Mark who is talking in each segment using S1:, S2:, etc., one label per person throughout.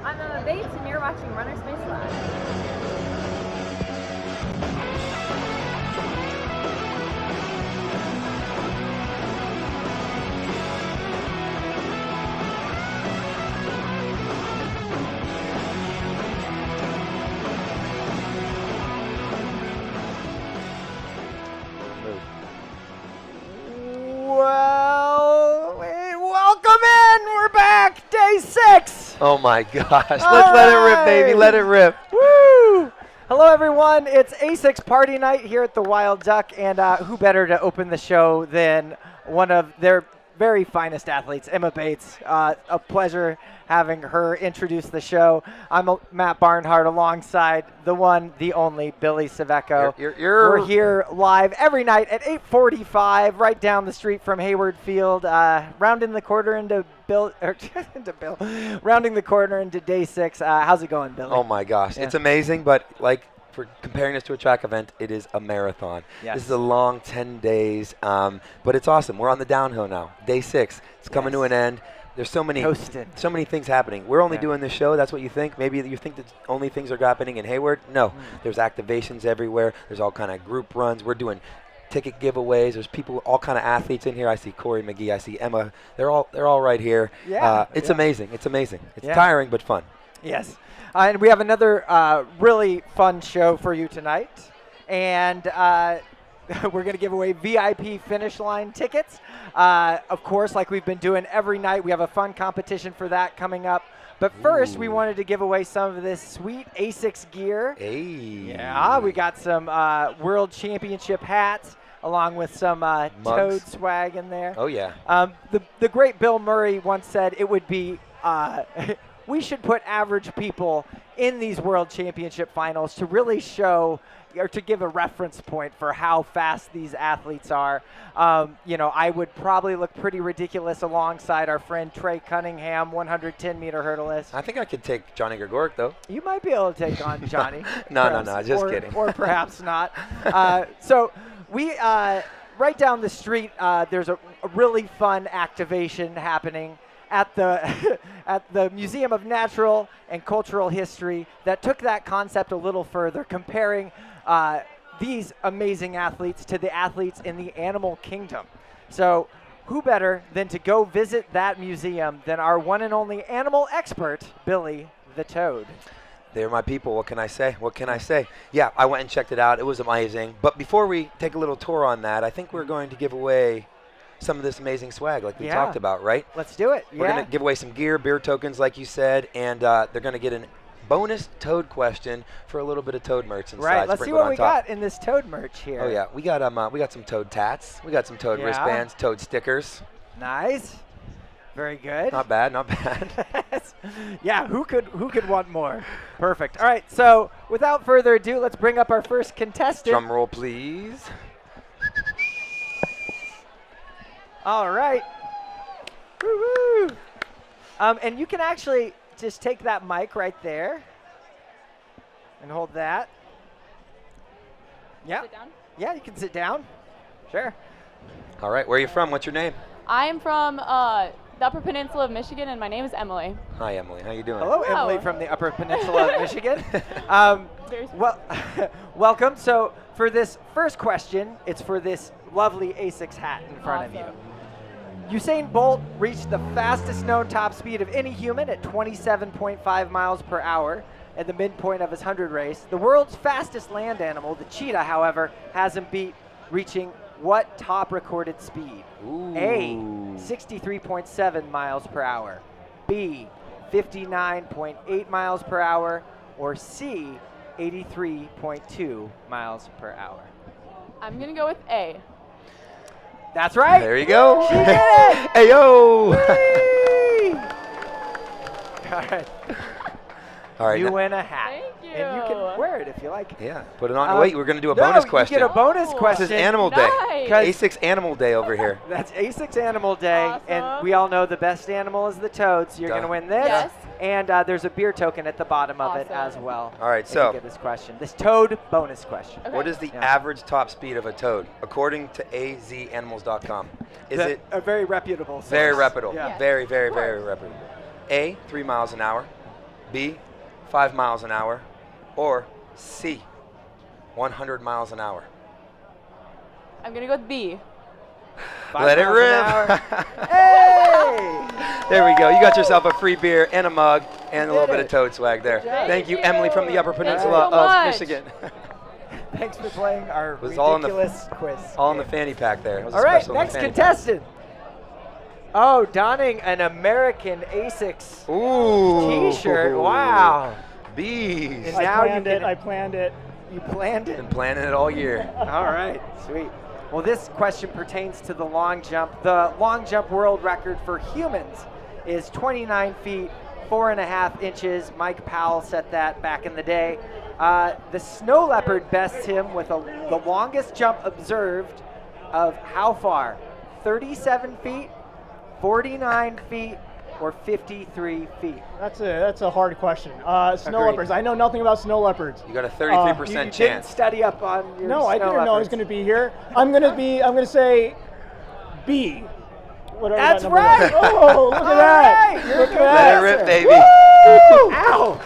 S1: I'm Emma Bates, and you're watching RunnerSpace Live.
S2: Well, welcome in. We're back. Day 6.
S3: Oh my gosh. Let's let it rip, baby. Let it rip.
S2: Woo! Hello, everyone. It's A6 party night here at the Wild Duck, and who better to open the show than one of their very finest athletes, Emma Bates. A pleasure having her introduce the show. I'm Matt Barnhart alongside the one, the only Billy Saveco. We're here live every night at 8:45, right down the street from Hayward Field, rounding the corner into rounding the corner into day 6. How's it going, Billy?
S3: Oh my gosh,
S2: Yeah.
S3: It's amazing, but like for comparing this to a track event, it is a marathon.
S2: Yes.
S3: This is a long 10 days, but it's awesome. We're on the downhill now. Day 6. It's coming to an end. There's so many things happening. We're only doing this show. That's what you think. Maybe you think that only things are happening in Hayward. No, there's activations everywhere. There's all kind of group runs. We're doing ticket giveaways. There's people, all kind of athletes in here. I see Corey McGee. I see Emma. They're all right here.
S2: Yeah,
S3: it's amazing. It's amazing. It's tiring but fun.
S2: Yes. And we have another really fun show for you tonight. And we're going to give away VIP finish line tickets. Of course, like we've been doing every night, we have a fun competition for that coming up. But first, we wanted to give away some of this sweet A6 gear.
S3: Hey.
S2: Yeah, we got some World Championship hats along with some Toad swag in there.
S3: Oh, yeah.
S2: The great Bill Murray once said it would be we should put average people in these World Championship finals to really show or to give a reference point for how fast these athletes are. I would probably look pretty ridiculous alongside our friend Trey Cunningham, 110-meter hurtlist.
S3: I think I could take Johnny Gregoric, though.
S2: You might be able to take on Johnny.
S3: No, just kidding.
S2: Or perhaps not. So we, right down the street, there's a really fun activation happening at the at the Museum of Natural and Cultural History that took that concept a little further, comparing these amazing athletes to the athletes in the animal kingdom. So who better than to go visit that museum than our one and only animal expert, Billy the Toad.
S3: They're my people. What can I say? What can I say? Yeah, I went and checked it out. It was amazing. But before we take a little tour on that, I think we're going to give away some of this amazing swag like we talked about, right?
S2: Let's do it.
S3: We're going to give away some gear, beer tokens like you said, and they're going to get a bonus toad question for a little bit of toad merch inside.
S2: Right. Let's see what we got in this toad merch here.
S3: Oh yeah, we got some toad tats. We got some toad wristbands, toad stickers.
S2: Nice. Very good.
S3: Not bad, not bad.
S2: Yeah, who could want more? Perfect. All right, so without further ado, let's bring up our first contestant.
S3: Drum roll, please.
S2: All right. Woo-woo. And you can actually just take that mic right there and hold that. Yeah.
S1: Sit down?
S2: Yeah, you can sit down. Sure.
S3: All right, where are you from? What's your name?
S1: I am from the Upper Peninsula of Michigan, and my name is Emily.
S3: Hi, Emily. How you doing?
S2: Hello,
S1: Hello.
S2: Emily from the Upper Peninsula of Michigan.
S1: Very
S2: Well, welcome. So for this first question, it's for this lovely Asics hat in front of you. Usain Bolt reached the fastest known top speed of any human at 27.5 miles per hour at the midpoint of his 100 race. The world's fastest land animal, the cheetah, however, hasn't beat, reaching what top recorded speed?
S3: Ooh.
S2: A, 63.7 miles per hour. B, 59.8 miles per hour. Or C, 83.2 miles per hour.
S1: I'm going to go with A.
S2: That's right.
S3: There you go.
S2: She did it.
S3: Hey, yo.
S2: Whee! All right.
S3: All right.
S2: You win a hat.
S1: Thank you.
S2: And you can wear it if you like.
S3: Yeah, put it on. Wait, we're going to do a
S2: no,
S3: bonus question.
S2: You get a bonus
S1: Oh.
S2: question.
S3: This is Animal Day.
S1: Nice.
S3: A6 Animal Day over here.
S2: That's A6 Animal Day, and
S1: Awesome.
S2: we all know the best animal is the toad, so you're going to win this.
S1: Yes.
S2: And there's a beer token at the bottom of it as
S1: Awesome.
S2: well.
S3: All right,
S2: if
S3: so-
S2: you get this question, this toad bonus question.
S1: Okay.
S3: What is the
S2: Yeah.
S3: average top speed of a toad, according to azanimals.com? Is it
S2: a very reputable source.
S3: very reputable?
S2: Yeah.
S1: Yeah.
S3: Very, very,
S1: Of
S3: very
S1: course.
S3: reputable. A, 3 miles an hour. B, 5 miles an hour. Or C, 100 miles an hour.
S1: I'm going to go with B.
S2: 5
S3: Let it
S2: miles an
S3: rip.
S2: hour. Hey!
S3: There we go. You got yourself a free beer and a mug and a little
S2: did
S3: bit
S2: it.
S3: of toad swag there.
S2: job.
S3: Thank you, Emily from the Upper
S1: Thank you
S3: Peninsula
S1: so
S3: of
S1: much.
S3: Michigan.
S2: Thanks for playing our
S3: It was all in the-
S2: ridiculous quiz.
S3: All in the
S2: game.
S3: fanny pack there. It was a
S2: All right,
S3: special in the
S2: next
S3: fanny
S2: contestant. Oh, donning an American Asics
S3: pack. Ooh.
S2: T-shirt. Wow.
S3: Bees.
S2: And
S4: I
S2: now
S4: planned
S2: you
S4: it.
S2: can-
S4: I planned it.
S2: You planned it.
S3: Been planning it all year.
S2: All right, sweet. Well, this question pertains to the long jump. The long jump world record for humans is 29 feet, 4.5 inches. Mike Powell set that back in the day. The snow leopard bests him with the longest jump observed of how far? 37 feet, 49 feet, or 53 feet?
S4: That's a hard question. Snow
S2: Agreed.
S4: leopards. I know nothing about snow leopards.
S3: You got a 33%
S2: You didn't
S3: chance.
S2: study up on your
S4: No, I
S2: snow
S4: didn't know I was
S2: leopards.
S4: going to be here. I'm gonna say B. Whatever
S2: That's
S4: that number
S2: right.
S4: was. Oh, look at
S2: All
S4: that.
S2: right, you're
S4: Look
S2: a
S4: at
S2: good
S3: Let it
S4: that.
S3: rip,
S2: answer.
S3: baby.
S2: Woo! Ow!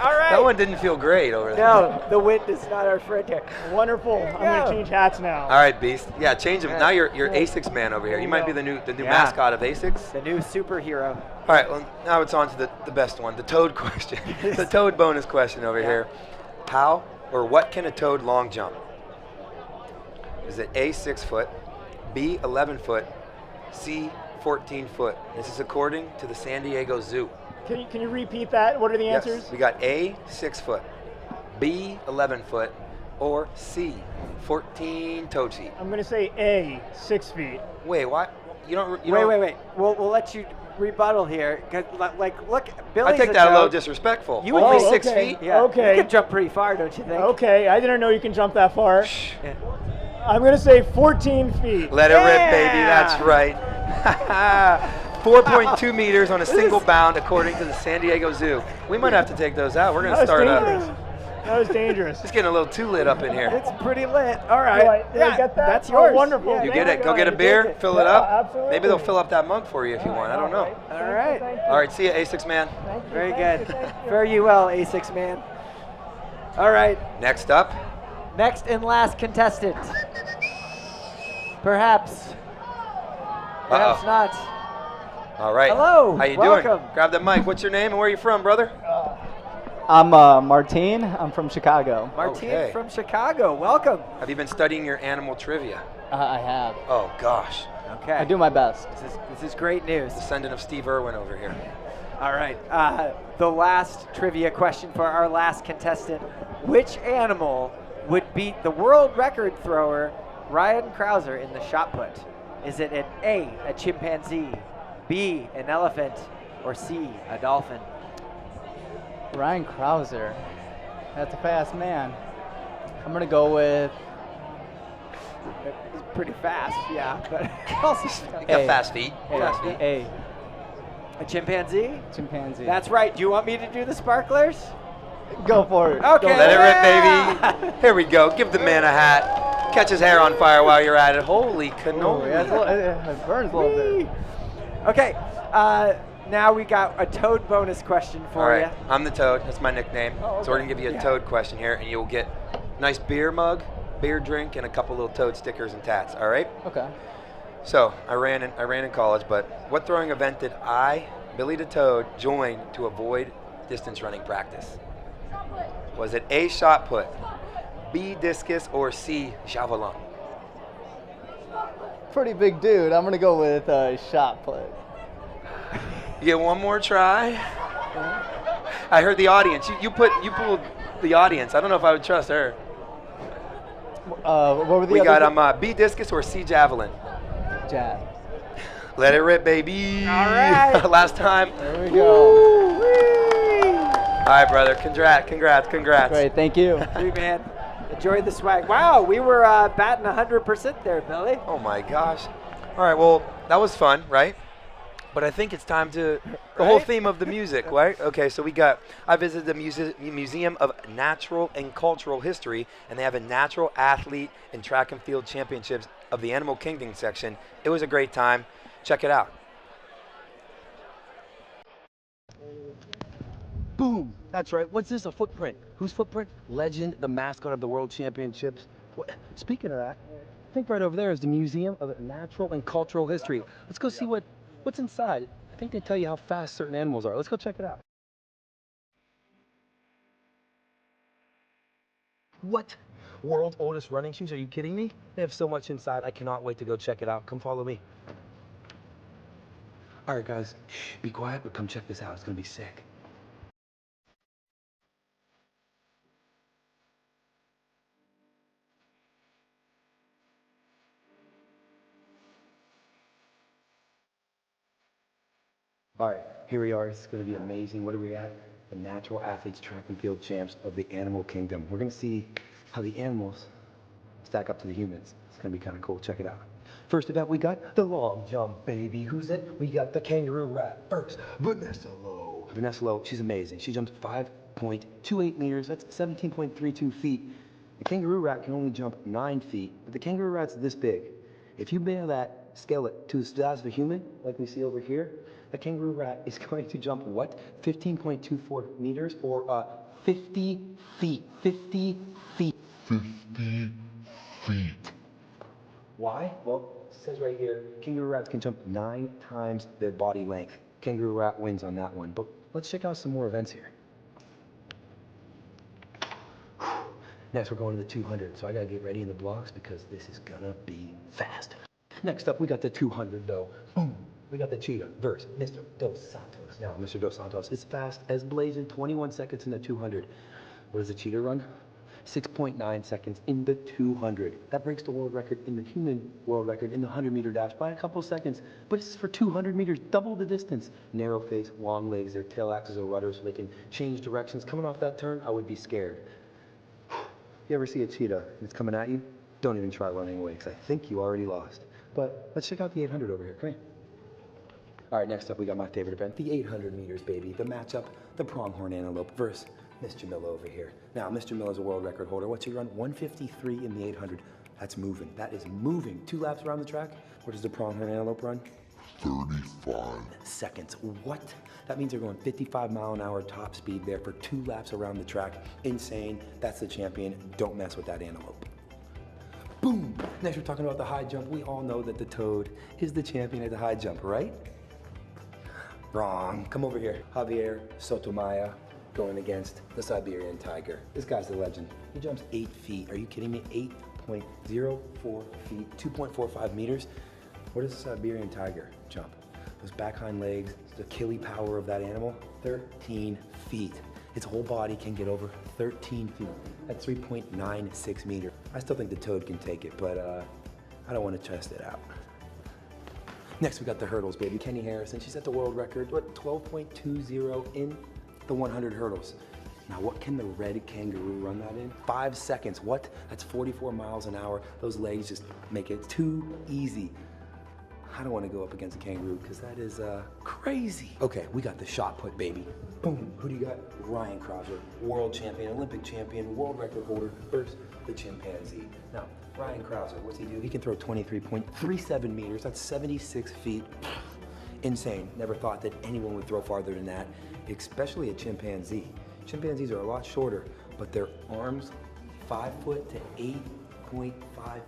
S2: All right.
S3: That one didn't feel great over there.
S2: No, the wind is not our friend here.
S4: Wonderful. I'm
S2: go.
S4: going to change hats now.
S3: All right, Beast. Yeah, change them.
S2: Yeah.
S3: Now you're ASICS man over here. You might be the new
S2: Yeah.
S3: mascot of ASICS.
S2: The new superhero.
S3: All right, well, now it's on to the best one, the toad question. The toad bonus question over here. How or what can a toad long jump? Is it A, 6 foot, B, 11 foot, C, 14 foot? This is according to the San Diego Zoo.
S4: Can you repeat that? What are the answers?
S3: Yes, we got A, 6 foot, B, 11 foot, or C, 14 toad feet.
S4: I'm going to say A, 6 feet.
S3: Wait, what? You don't.
S2: Wait. We'll let you rebuttal here. 'Cause, like, look, Billy's
S3: I take
S2: a
S3: that a little
S2: toad.
S3: disrespectful.
S2: You would
S3: Only
S2: be
S3: 6
S4: okay.
S3: feet?
S2: Yeah.
S4: Okay.
S2: You can jump pretty far, don't you think?
S4: Okay, I didn't know you can jump that far.
S2: Yeah.
S4: I'm going to say 14 feet.
S3: Let it rip, baby.
S2: Yeah.
S3: That's right. 4.2 meters on a single bound, according to the San Diego Zoo. We might have to take those out. We're going to
S4: That was
S3: start
S4: dangerous. That was dangerous.
S3: It's getting a little too lit up in here.
S2: It's pretty lit. All right.
S4: Did I get that?
S2: That's
S4: Oh,
S2: yours.
S4: wonderful.
S2: Yeah,
S3: You
S4: Thank
S3: get it. Go get a
S2: you
S3: beer,
S2: take it.
S3: fill it
S4: Yeah,
S3: up.
S4: absolutely.
S3: Maybe they'll fill up that mug for you if you want. I don't know.
S2: All right.
S3: All right, see you, A6 man.
S4: Thank you,
S2: Very
S4: thank
S2: good.
S4: you, thank you.
S2: Fare you well, A6 man. All right.
S3: Next up,
S2: Next and last contestant. Perhaps. Perhaps
S3: Uh-oh.
S2: not.
S3: all right.
S2: Hello,
S3: How you
S2: welcome.
S3: doing? Grab the mic. What's your name and where are you from, brother?
S5: I'm Martine. I'm from Chicago.
S2: Martine
S3: Okay.
S2: from Chicago. Welcome.
S3: Have you been studying your animal trivia?
S5: I have.
S3: Oh, gosh.
S2: Okay.
S5: I do my best.
S2: This is great news.
S3: Descendant of Steve Irwin over here.
S2: All right. The last trivia question for our last contestant. Which animal would beat the world record thrower Ryan Krauser in the shot put? Is it an A, a chimpanzee, B, an elephant, or C, a dolphin?
S5: Ryan Krauser. That's a fast man. I'm going to go with
S2: He's pretty fast, yeah. But also
S3: You got fast feet. Fast feet.
S5: A.
S2: a chimpanzee?
S5: Chimpanzee.
S2: That's right. Do you want me to do the sparklers?
S5: Go for it.
S2: Okay.
S3: Let it rip, baby. Here we go. Give the man a hat. Catch his hair on fire while you're at it. Holy cannoli.
S5: It burns a little bit.
S2: Okay. Now we got a toad bonus question
S3: All
S2: for
S3: right.
S2: you.
S3: I'm the toad. That's my nickname.
S2: Oh,
S3: So we're
S2: okay.
S3: going to give you a
S2: Yeah.
S3: toad question here, and you'll get a nice beer mug, beer drink, and a couple little toad stickers and tats. All right?
S5: Okay.
S3: So I ran in college, but what throwing event did I, Billy the Toad, join to avoid distance running practice? Was it A, shot put, B, discus, or C, javelin?
S5: Pretty big dude. I'm going to go with shot put.
S3: You get one more try. I heard the audience. You pulled the audience. I don't know if I would trust her.
S5: What were the
S3: We
S5: other
S3: got B, discus, or C, javelin.
S5: jab.
S3: Let it rip, baby.
S2: All right.
S3: Last time.
S5: There we go.
S3: All right, brother. Congrats.
S5: Great, thank you.
S2: Sweet, man. Enjoy the swag. Wow, we were batting 100% there, Billy.
S3: Oh my gosh. All right, well, that was fun, right? But I think it's time to, the whole
S2: Right?
S3: theme of the music, right? Okay, so I visited the Museum of Natural and Cultural History, and they have a natural athlete and track and field championships of the Animal Kingdom section. It was a great time. Check it out.
S6: Boom! That's right. What's this? A footprint. Whose footprint? Legend, the mascot of the World Championships. Speaking of that, I think right over there is the Museum of Natural and Cultural History. Let's go see what's inside. I think they tell you how fast certain animals are. Let's go check it out. What? World's oldest running shoes? Are you kidding me? They have so much inside. I cannot wait to go check it out. Come follow me. All right, guys. Shh, be quiet, but come check this out. It's gonna be sick. All right, here we are. It's going to be amazing. What are we at? The natural athletes, track and field champs of the animal kingdom. We're going to see how the animals stack up to the humans. It's going to be kind of cool. Check it out. First event, we got the long jump, baby. Who's it? We got the kangaroo rat first. Vanessa Lowe. Vanessa Lowe, she's amazing. She jumps 5.28 meters. That's 17.32 feet. The kangaroo rat can only jump 9 feet, but the kangaroo rat's this big. If you bear that, scale it to the size of a human, like we see over here, the kangaroo rat is going to jump what? 15.24 meters or 50 feet. 50 feet. 50 feet. Why? Well, it says right here, kangaroo rats can jump 9 times their body length. Kangaroo rat wins on that one. But let's check out some more events here. Next, we're going to the 200. So I gotta get ready in the blocks because this is gonna be fast. Next up, we got the 200 though. Boom. We got the cheetah versus Mr. Dos Santos. Now, Mr. Dos Santos is fast as blazing, 21 seconds in the 200. What does the cheetah run? 6.9 seconds in the 200. That breaks the world record in the human world record in the 100-meter dash by a couple seconds. But it's for 200 meters, double the distance. Narrow face, long legs, their tail acts as a rudder so they can change directions. Coming off that turn, I would be scared. If you ever see a cheetah and it's coming at you, don't even try running away because I think you already lost. But let's check out the 800 over here. Come here. All right, next up, we got my favorite event, the 800 meters, baby. The matchup, the pronghorn antelope versus Mr. Miller over here. Now, Mr. Miller's a world record holder. What's he run? 153 in the 800. That's moving. That is moving. 2 laps around the track. What does the pronghorn antelope run? 35 seconds. What? That means they're going 55-mile-an-hour top speed there for 2 laps around the track. Insane. That's the champion. Don't mess with that antelope. Boom! Next, we're talking about the high jump. We all know that the toad is the champion at the high jump, right? Wrong. Come over here. Javier Sotomayor going against the Siberian tiger. This guy's a legend. He jumps 8 feet. Are you kidding me? 8.04 feet, 2.45 meters. What does the Siberian tiger jump? those back hind legs, the Achilles power of that animal, 13 feet. Its whole body can get over 13 feet. That's 3.96 meters. I still think the toad can take it, but I don't want to test it out. Next, we got the hurdles, baby. Kenny Harrison, she set the world record, what, 12.20 in the 100 hurdles. Now, what can the red kangaroo run that in? 5 seconds, what? That's 44 miles an hour. Those legs just make it too easy. I don't want to go up against a kangaroo because that is crazy. Okay, we got the shot put, baby. Boom, who do you got? Ryan Krauser, world champion, Olympic champion, world record holder versus the chimpanzee. Now, Ryan Krauser, what's he do? He can throw 23.37 meters, that's 76 feet. Insane, never thought that anyone would throw farther than that, especially a chimpanzee. Chimpanzees are a lot shorter, but their arms, 5 foot to 8.5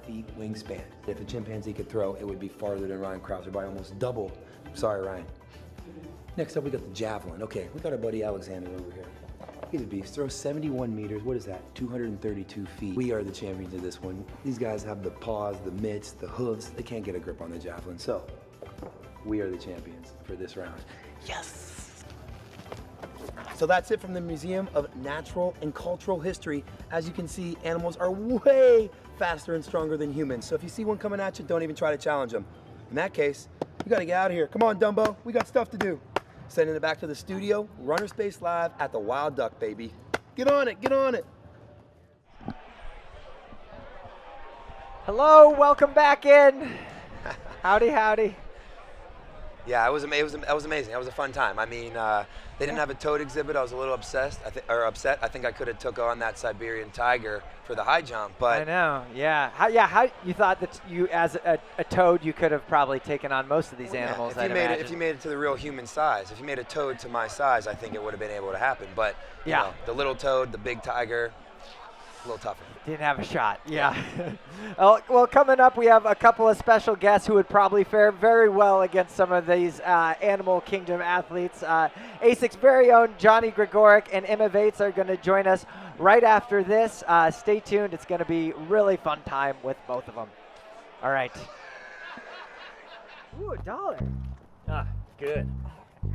S6: feet wingspan. If a chimpanzee could throw, it would be farther than Ryan Krauser by almost double. Sorry, Ryan. Next up, we got the javelin. Okay, we got our buddy Alexander over here. He's a beast, throws 71 meters. What is that? 232 feet. We are the champions of this one. These guys have the paws, the mitts, the hooves. They can't get a grip on the javelin. So, we are the champions for this round. Yes! So that's it from the Museum of Natural and Cultural History. As you can see, animals are way faster and stronger than humans. So if you see one coming at you, don't even try to challenge them. In that case, you gotta get out of here. Come on, Dumbo, we got stuff to do. Sending it back to the studio, RunnerSpace Live at the Wild Duck, baby. Get on it, get on it.
S2: Hello, welcome back in. Howdy, howdy.
S3: Yeah, it was amazing. That was a fun time. I mean, they didn't have a toad exhibit. I was a little upset. I think I could have took on that Siberian tiger for the high jump, but
S2: I know. Yeah. How you thought that you, as a toad, you could have probably taken on most of these animals?
S3: Yeah, if you made it to the real human size, if you made a toad to my size, I think it would have been able to happen. But you know, the little toad, the big tiger, a little tougher.
S2: Didn't have a shot. Yeah. Well, coming up, we have a couple of special guests who would probably fare very well against some of these Animal Kingdom athletes. ASIC's very own Johnny Gregoric and Emma Vates are going to join us right after this. Stay tuned. It's going to be really fun time with both of them. All right. Ooh, $1.
S7: Ah, good.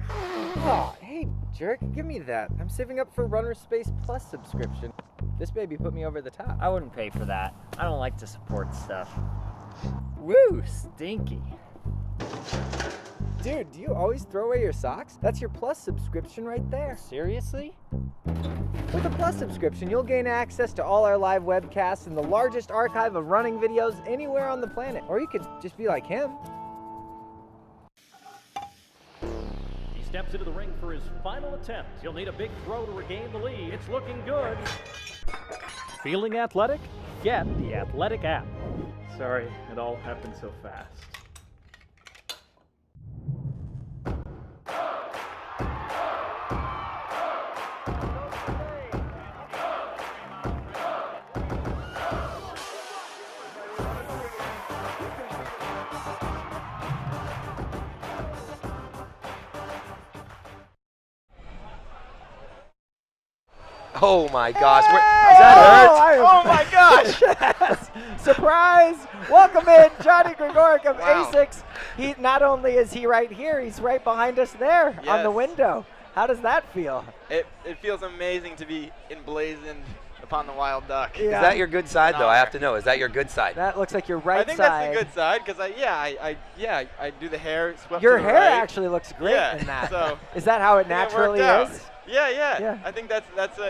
S2: Oh, hey, jerk, give me that. I'm saving up for RunnerSpace Plus subscription. This baby put me over the top.
S7: I wouldn't pay for that. I don't like to support stuff. Woo, stinky.
S2: Dude, do you always throw away your socks? That's your Plus subscription right there.
S7: Seriously?
S2: With a Plus subscription, you'll gain access to all our live webcasts and the largest archive of running videos anywhere on the planet. Or you could just be like him.
S8: He steps into the ring for his final attempt. He'll need a big throw to regain the lead. It's looking good. Feeling athletic? Get the Athletic app. Sorry, it all happened so fast.
S3: oh my gosh, is that hurt?
S2: Oh my gosh! Yes. Surprise! Welcome in, Johnny Gregoric of ASICS. He not only is he right here, he's right behind us there on the window. How does that feel?
S9: It feels amazing to be emblazoned upon the wild duck.
S2: Yeah.
S3: Is that your good side, though? I have to know. Is that your good side?
S2: That looks like your right side.
S9: I think that's the good side because I do the hair swept
S2: your
S9: to the
S2: hair
S9: right.
S2: actually looks great in that.
S9: So
S2: is that how it naturally is?
S9: Yeah. I think it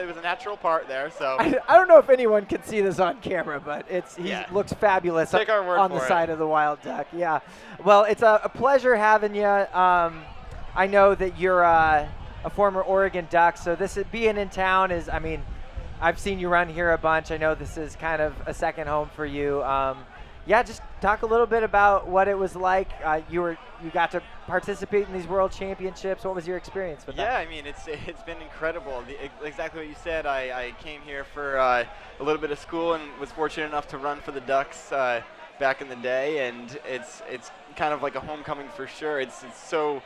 S9: was a natural part there. So
S2: I don't know if anyone can see this on camera, but he looks fabulous
S9: Take our word
S2: on
S9: for
S2: the
S9: it.
S2: side of the wild duck. Yeah. Well, it's a pleasure having you. I know that you're a former Oregon Duck, so being in town is, I mean, I've seen you run here a bunch. I know this is kind of a second home for you. Just talk a little bit about what it was like. You got to participate in these world championships. What was your experience with that?
S9: Yeah, I mean, it's been incredible. Exactly what you said. I came here for a little bit of school and was fortunate enough to run for the Ducks back in the day, and it's kind of like a homecoming for sure. It's so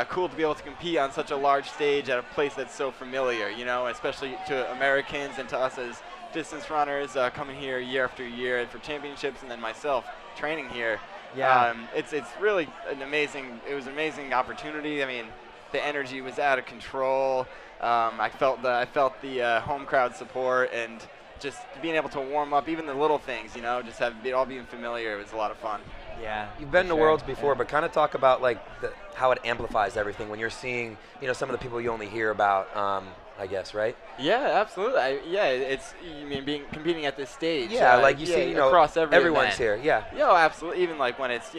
S9: cool to be able to compete on such a large stage at a place that's so familiar, especially to Americans and to us as distance runners coming here year after year for championships, and then myself training here.
S2: Yeah.
S9: It's really an amazing. It was an amazing opportunity. I mean, the energy was out of control. I felt the home crowd support, and just being able to warm up, even the little things, just all being familiar. It was a lot of fun.
S2: Yeah.
S3: You've been to Worlds before, but kind of talk about like how it amplifies everything when you're seeing, some of the people you only hear about, I guess, right?
S9: Yeah, absolutely. It's competing at this stage.
S3: Yeah, like you see,
S9: across
S3: everyone's
S9: event.
S3: here. Yeah.
S9: Yeah, absolutely. Even like when it's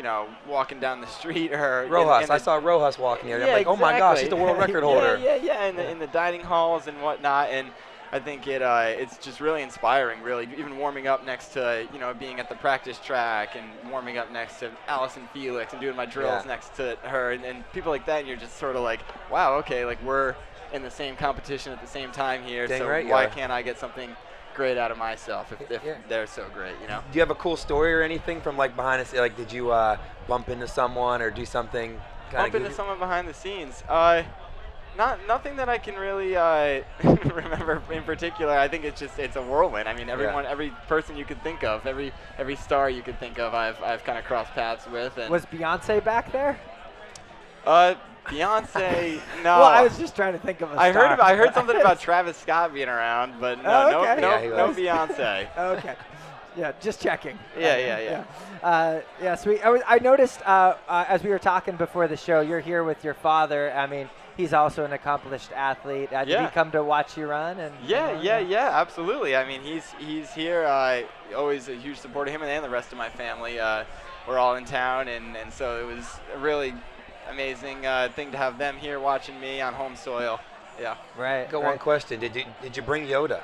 S9: walking down the street or
S3: Rojas. I saw Rojas walking here. I'm like, oh my gosh, he's the world record holder.
S9: Yeah. In the dining halls and whatnot, and I think it's just really inspiring. Really, even warming up next to being at the practice track and warming up next to Allison Felix and doing my drills next to her and people like that. And you're just sort of like, wow, okay, like we're in the same competition at the same time here.
S3: Dang
S9: so
S3: right,
S9: why can't I get something great out of myself if they're so great?
S3: Do you have a cool story or anything from like behind the scenes? Like, did you bump into someone or do something?
S9: Bump into someone behind the scenes. Nothing that I can really remember in particular. I think it's a whirlwind. I mean, every person you could think of, every star you could think of, I've kind of crossed paths with. And
S2: was Beyonce back there?
S9: Beyonce, no.
S2: Well, I was just trying to think of a star.
S9: I heard something about Travis Scott being around, but no Beyonce.
S2: Okay. Yeah, just checking.
S9: Yeah.
S2: Sweet. I noticed as we were talking before the show, you're here with your father. I mean, he's also an accomplished athlete. Did he come to watch you run?
S9: Yeah, absolutely. I mean, he's here. Always a huge supporter of him and the rest of my family. We're all in town, and so it was a really amazing thing to have them here watching me on home soil. Yeah.
S2: Right.
S3: One question. Did you bring Yoda?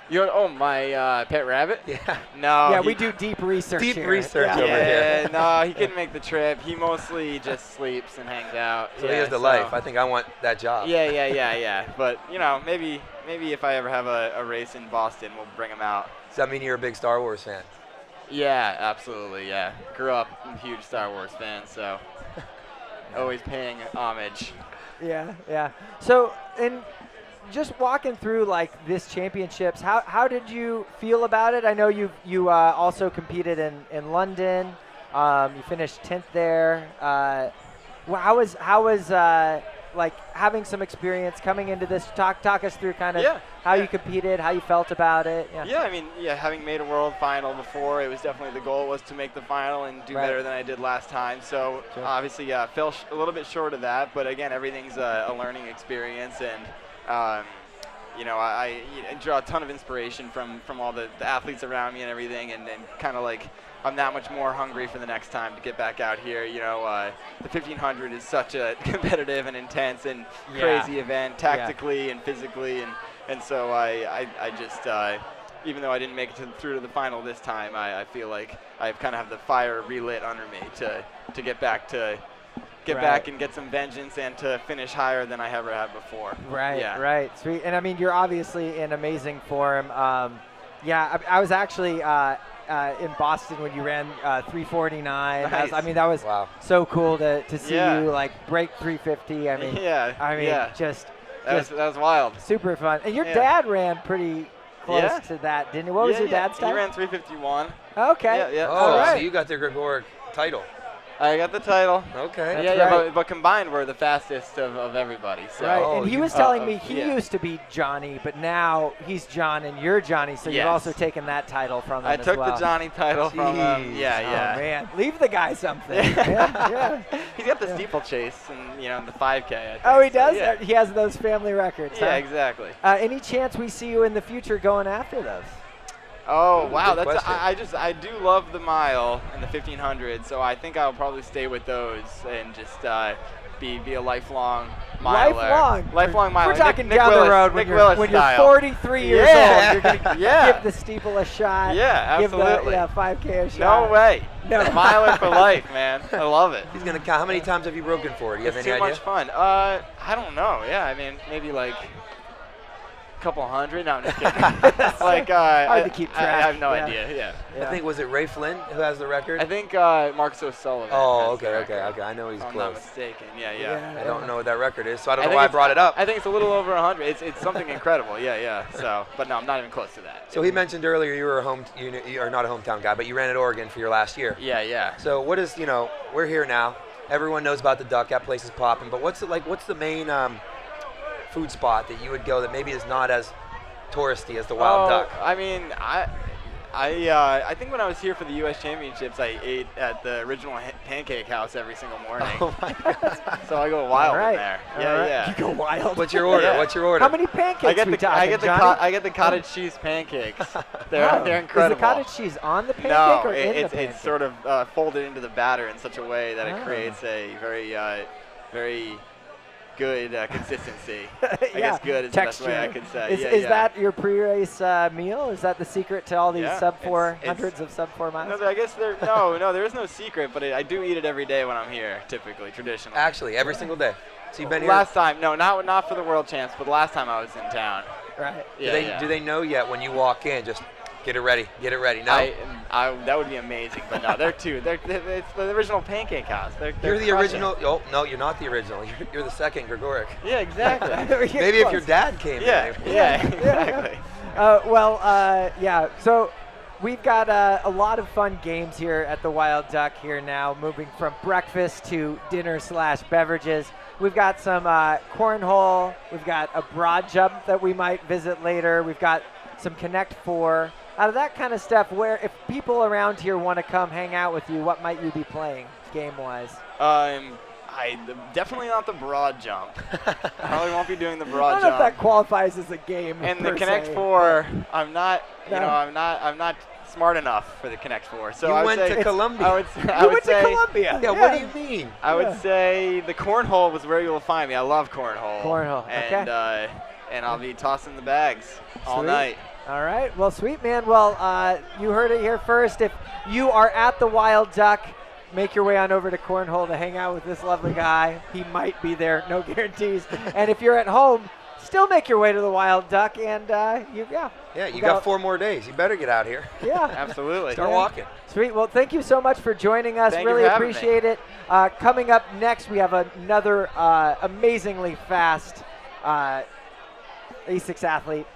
S9: Yoda? Oh, my pet rabbit?
S3: Yeah.
S9: No.
S2: Yeah, we do deep research here.
S3: Over here.
S9: No, he couldn't make the trip. He mostly just sleeps and hangs out.
S3: So he has the life. I think I want that job.
S9: Yeah. But, maybe if I ever have a race in Boston, we'll bring him out.
S3: Does that mean you're a big Star Wars fan?
S9: Yeah, absolutely, yeah. Grew up a huge Star Wars fan, so always paying homage.
S2: Yeah. So, in just walking through like this championships, how did you feel about it? I know you also competed in London. You finished 10th there. How was like having some experience coming into this? Talk us through kind of how you competed, how you felt about it.
S9: I mean, having made a world final before, it was definitely the goal was to make the final and do better than I did last time. So obviously, fell a little bit short of that. But again, everything's a learning experience, and I draw a ton of inspiration from all the athletes around me and everything, and kind of like I'm that much more hungry for the next time to get back out here. The 1500 is such a competitive and intense and crazy event, tactically and physically, and so I just even though I didn't make it through to the final this time, I feel like I kind of have the fire relit under me to get back and get some vengeance and to finish higher than I ever have before.
S2: Right. Sweet. And I mean, you're obviously in amazing form. I was actually in Boston when you ran 3:49.
S9: Nice.
S2: That was so cool to see you like break 3:50.
S9: That was wild.
S2: Super fun. And your dad ran pretty close to that, didn't he? What was your dad's time?
S9: He ran 3:51.
S2: Okay.
S9: Yeah.
S3: Oh, so you got the Gregoric title.
S9: I got the title.
S3: Okay.
S9: But combined we're the fastest of everybody. So.
S2: Right, and he was telling me he used to be Johnny, but now he's John and you're Johnny, so you've also taken that title from him
S9: I took the Johnny title from him. Yeah.
S2: Oh, man. Leave the guy something.
S9: He's got the steeplechase and the 5K, I think.
S2: Oh, he does?
S9: So,
S2: He has those family records.
S9: Yeah, exactly.
S2: Any chance we see you in the future going after those?
S9: Oh, wow. I do love the mile and the 1500, so I think I'll probably stay with those and just be a lifelong miler. Lifelong miler.
S2: We're talking
S9: Nick
S2: down
S9: Willis,
S2: the road
S9: Nick
S2: when
S9: Willis
S2: you're
S9: style.
S2: 43 years old. You're going to give the steeple a shot.
S9: Yeah, absolutely.
S2: Give the 5K a shot.
S9: No way. No. Miler for life, man. I love it.
S3: He's going to count. How many times have you broken for it? Do you have any idea?
S9: It's too much fun. I don't know. Yeah, I mean, maybe like couple hundred. No, I'm just kidding. Like,
S2: hard to keep track.
S9: I have no
S2: Yeah.
S9: idea. Yeah.
S3: I think, was it Ray Flynn who has the record?
S9: I think Marcus O'Sullivan.
S3: Oh,
S9: has the
S3: okay.
S9: record,
S3: I know he's
S9: if I'm
S3: close.
S9: not mistaken. Yeah.
S3: I don't know what that record is, so I don't know
S9: think
S3: why I
S9: it's-
S3: brought it up.
S9: I think it's a little over 100. It's something incredible. Yeah. So, but no, I'm not even close to that.
S3: So he mentioned earlier you were you are not a hometown guy, but you ran at Oregon for your last year.
S9: Yeah.
S3: So what is, we're here now. Everyone knows about the Duck. That place is popping. But what's the main food spot that you would go that maybe is not as touristy as the Wild Duck?
S9: I mean, I think when I was here for the U.S. Championships, I ate at the original Pancake House every single morning.
S3: Oh my God.
S9: So I go wild in there.
S2: All right.
S9: Yeah.
S2: You go wild.
S3: What's your order?
S9: Yeah.
S3: What's your order?
S2: How many pancakes
S9: I get
S2: we
S9: the
S2: talking, Johnny?
S9: I get the cottage cheese pancakes. They're
S2: Oh.
S9: incredible.
S2: Is the cottage cheese on the pancake
S9: No,
S2: or in the
S9: it's
S2: pancake?
S9: sort of folded into the batter in such a way that it
S2: Oh.
S9: creates a very good consistency. I
S2: Yeah.
S9: guess good is
S2: Texture.
S9: the best way I could say.
S2: Is that your pre-race meal? Is that the secret to all these
S9: Yeah,
S2: hundreds of sub 4 miles?
S9: No, I guess there is no secret, but I do eat it every day when I'm here, typically, traditionally.
S3: Actually, every single day. So you've been here.
S9: Last time, no, not for the World Champs, but last time I was in town.
S2: Right.
S9: Yeah,
S3: Do they know yet when you walk in? Just get it ready. No.
S9: That would be amazing, but no, it's the original Pancake House. They're
S3: You're the
S9: crushing.
S3: original. Oh no, you're not the original. You're the second Gregoric.
S9: Yeah, exactly.
S3: Maybe if your dad came.
S9: Yeah,
S3: in.
S9: exactly.
S2: So we've got a lot of fun games here at the Wild Duck here now, moving from breakfast to dinner/beverages. We've got some cornhole. We've got a broad jump that we might visit later. We've got some Connect 4. Out of that kind of stuff, where if people around here want to come hang out with you, what might you be playing game-wise?
S9: Definitely not the broad jump. Probably won't be doing the broad
S2: I don't know
S9: jump.
S2: if that qualifies as a game.
S9: And
S2: per
S9: the Connect
S2: se.
S9: 4, I'm not.
S2: No.
S9: I'm not smart enough for the Connect 4. So
S3: You
S9: I would
S3: went
S9: say
S3: to Columbia.
S9: I would
S2: You
S9: would
S2: went
S9: say
S2: to Columbia.
S3: Yeah. What do you mean?
S9: I would say the cornhole was where you will find me. I love cornhole.
S2: Cornhole,
S9: And and I'll be tossing the bags all
S2: Sweet.
S9: night.
S2: All right. Well, sweet, man. Well, you heard it here first. If you are at the Wild Duck, make your way on over to Cornhole to hang out with this lovely guy. He might be there. No guarantees. And if you're at home, still make your way to the Wild Duck. And, you
S3: got 4 more days. You better get out here.
S2: Yeah.
S9: Absolutely.
S3: Start walking.
S2: Sweet. Well, thank you so much for joining us.
S9: Thank you
S2: Really
S9: for having me.
S2: appreciate it. Coming up next, we have another amazingly fast A6 athlete,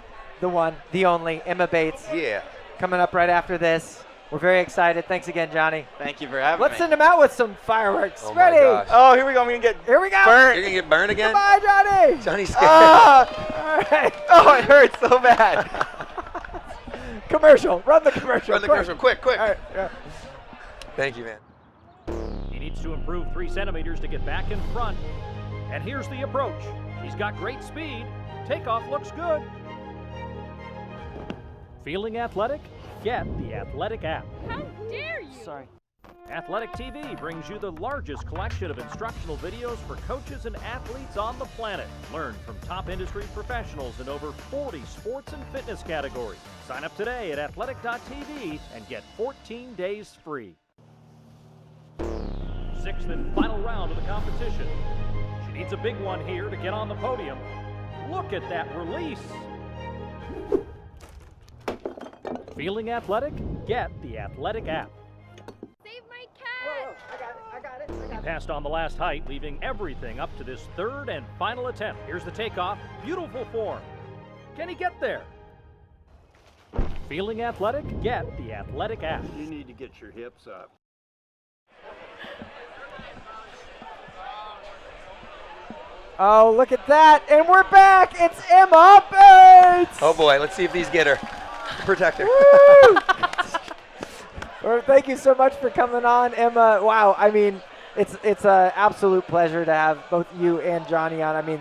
S2: the one, the only, Emma Bates.
S3: Yeah.
S2: Coming up right after this. We're very excited. Thanks again, Johnny.
S9: Thank you for having
S2: Let's
S9: me.
S2: send him out with some fireworks.
S3: Oh my
S2: Ready?
S3: gosh.
S9: Oh, here we go. I'm gonna get
S2: Here we go.
S9: burnt.
S3: You're gonna get burned again?
S2: Goodbye, Johnny.
S3: Johnny's scared.
S2: All right.
S9: Oh, it hurts so bad.
S2: Commercial. Run the commercial.
S3: Run the
S2: quick.
S3: commercial. Quick.
S2: All right. Yeah.
S3: Thank you, man.
S8: He needs to improve 3 centimeters to get back in front. And here's the approach. He's got great speed. Takeoff looks good. Feeling athletic? Get the Athletic app.
S1: How dare you?
S8: Sorry. Athletic TV brings you the largest collection of instructional videos for coaches and athletes on the planet. Learn from top industry professionals in over 40 sports and fitness categories. Sign up today at athletic.tv and get 14 days free. 6th and final round of the competition. She needs a big one here to get on the podium. Look at that release. Feeling athletic? Get the Athletic app.
S1: Save my cat!
S2: I got it.
S8: He passed on the last height, leaving everything up to this 3rd and final attempt. Here's the takeoff. Beautiful form. Can he get there? Feeling athletic? Get the Athletic app.
S10: You need to get your hips up.
S2: Oh, look at that. And we're back. It's Emma Bates.
S3: Oh boy, let's see if these get her. Protect her.
S2: Well, thank you so much for coming on, Emma. Wow, I mean, it's an absolute pleasure to have both you and Johnny on. I mean,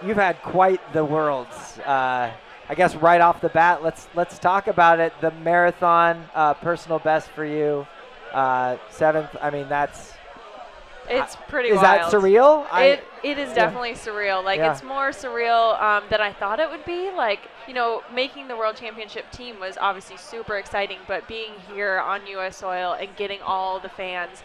S2: you've had quite the worlds. I guess right off the bat, let's talk about it. The marathon personal best for you, 7th. I mean, that's.
S11: It's pretty
S2: is
S11: wild.
S2: That surreal?
S11: It is definitely surreal. Like, it's more surreal than I thought it would be. Like, you know, making the World Championship team was obviously super exciting, but being here on U.S. soil and getting all the fans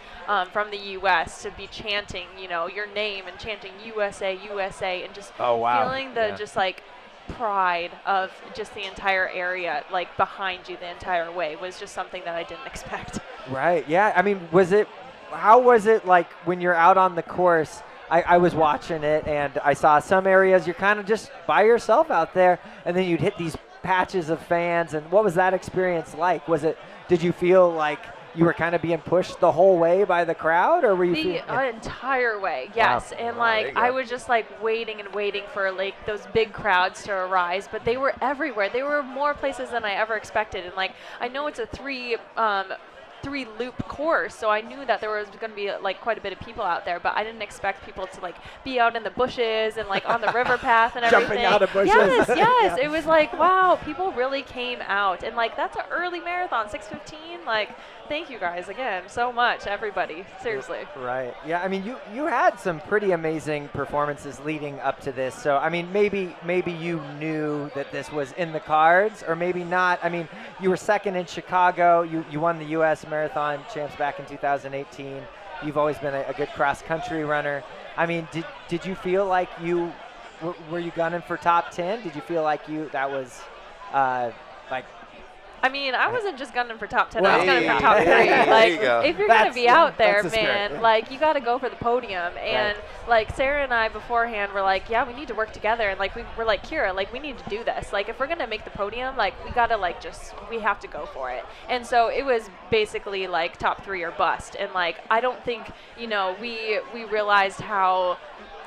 S11: from the U.S. to be chanting, you know, your name and chanting USA, USA, and just feeling the just like pride of just the entire area, like behind you the entire way, was just something that I didn't expect.
S2: Right. Yeah. I mean, how was it like when you're out on the course? I was watching it, and I saw some areas you're kind of just by yourself out there, and then you'd hit these patches of fans. And what was that experience like? Did you feel like you were kind of being pushed the whole way by the crowd, or were you
S11: the entire way? Yes.
S2: Wow.
S11: And like I was just like waiting for like those big crowds to arise, but they were everywhere. They were more places than I ever expected. And like I know it's a three loop course, so I knew that there was going to be like quite a bit of people out there, but I didn't expect people to like be out in the bushes and like on the river path and everything.
S2: Jumping out of bushes.
S11: Yes.
S2: Yeah.
S11: It was like, wow, people really came out, and like that's an early marathon, 6:15. Like, thank you guys again so much, everybody. Seriously.
S2: Right. Yeah. I mean, you had some pretty amazing performances leading up to this. So I mean, maybe you knew that this was in the cards, or maybe not. I mean, you were second in Chicago. You won the U.S. Marathon Champs back in 2018. You've always been a good cross-country runner. I mean, did you feel like were you gunning for top 10? Did you feel like that was like?
S11: I mean, I wasn't just gunning for top 10.
S2: Well,
S11: I was gunning for top 3. Like, if you're going to be out there, man, like, you got to go for the podium. And, like, Sarah and I beforehand were like, yeah, we need to work together. And, like, we're like, Kira, like, we need to do this. Like, if we're going to make the podium, like, we got to, like, we have to go for it. And so it was basically, like, top 3 or bust. And, like, I don't think, we realized how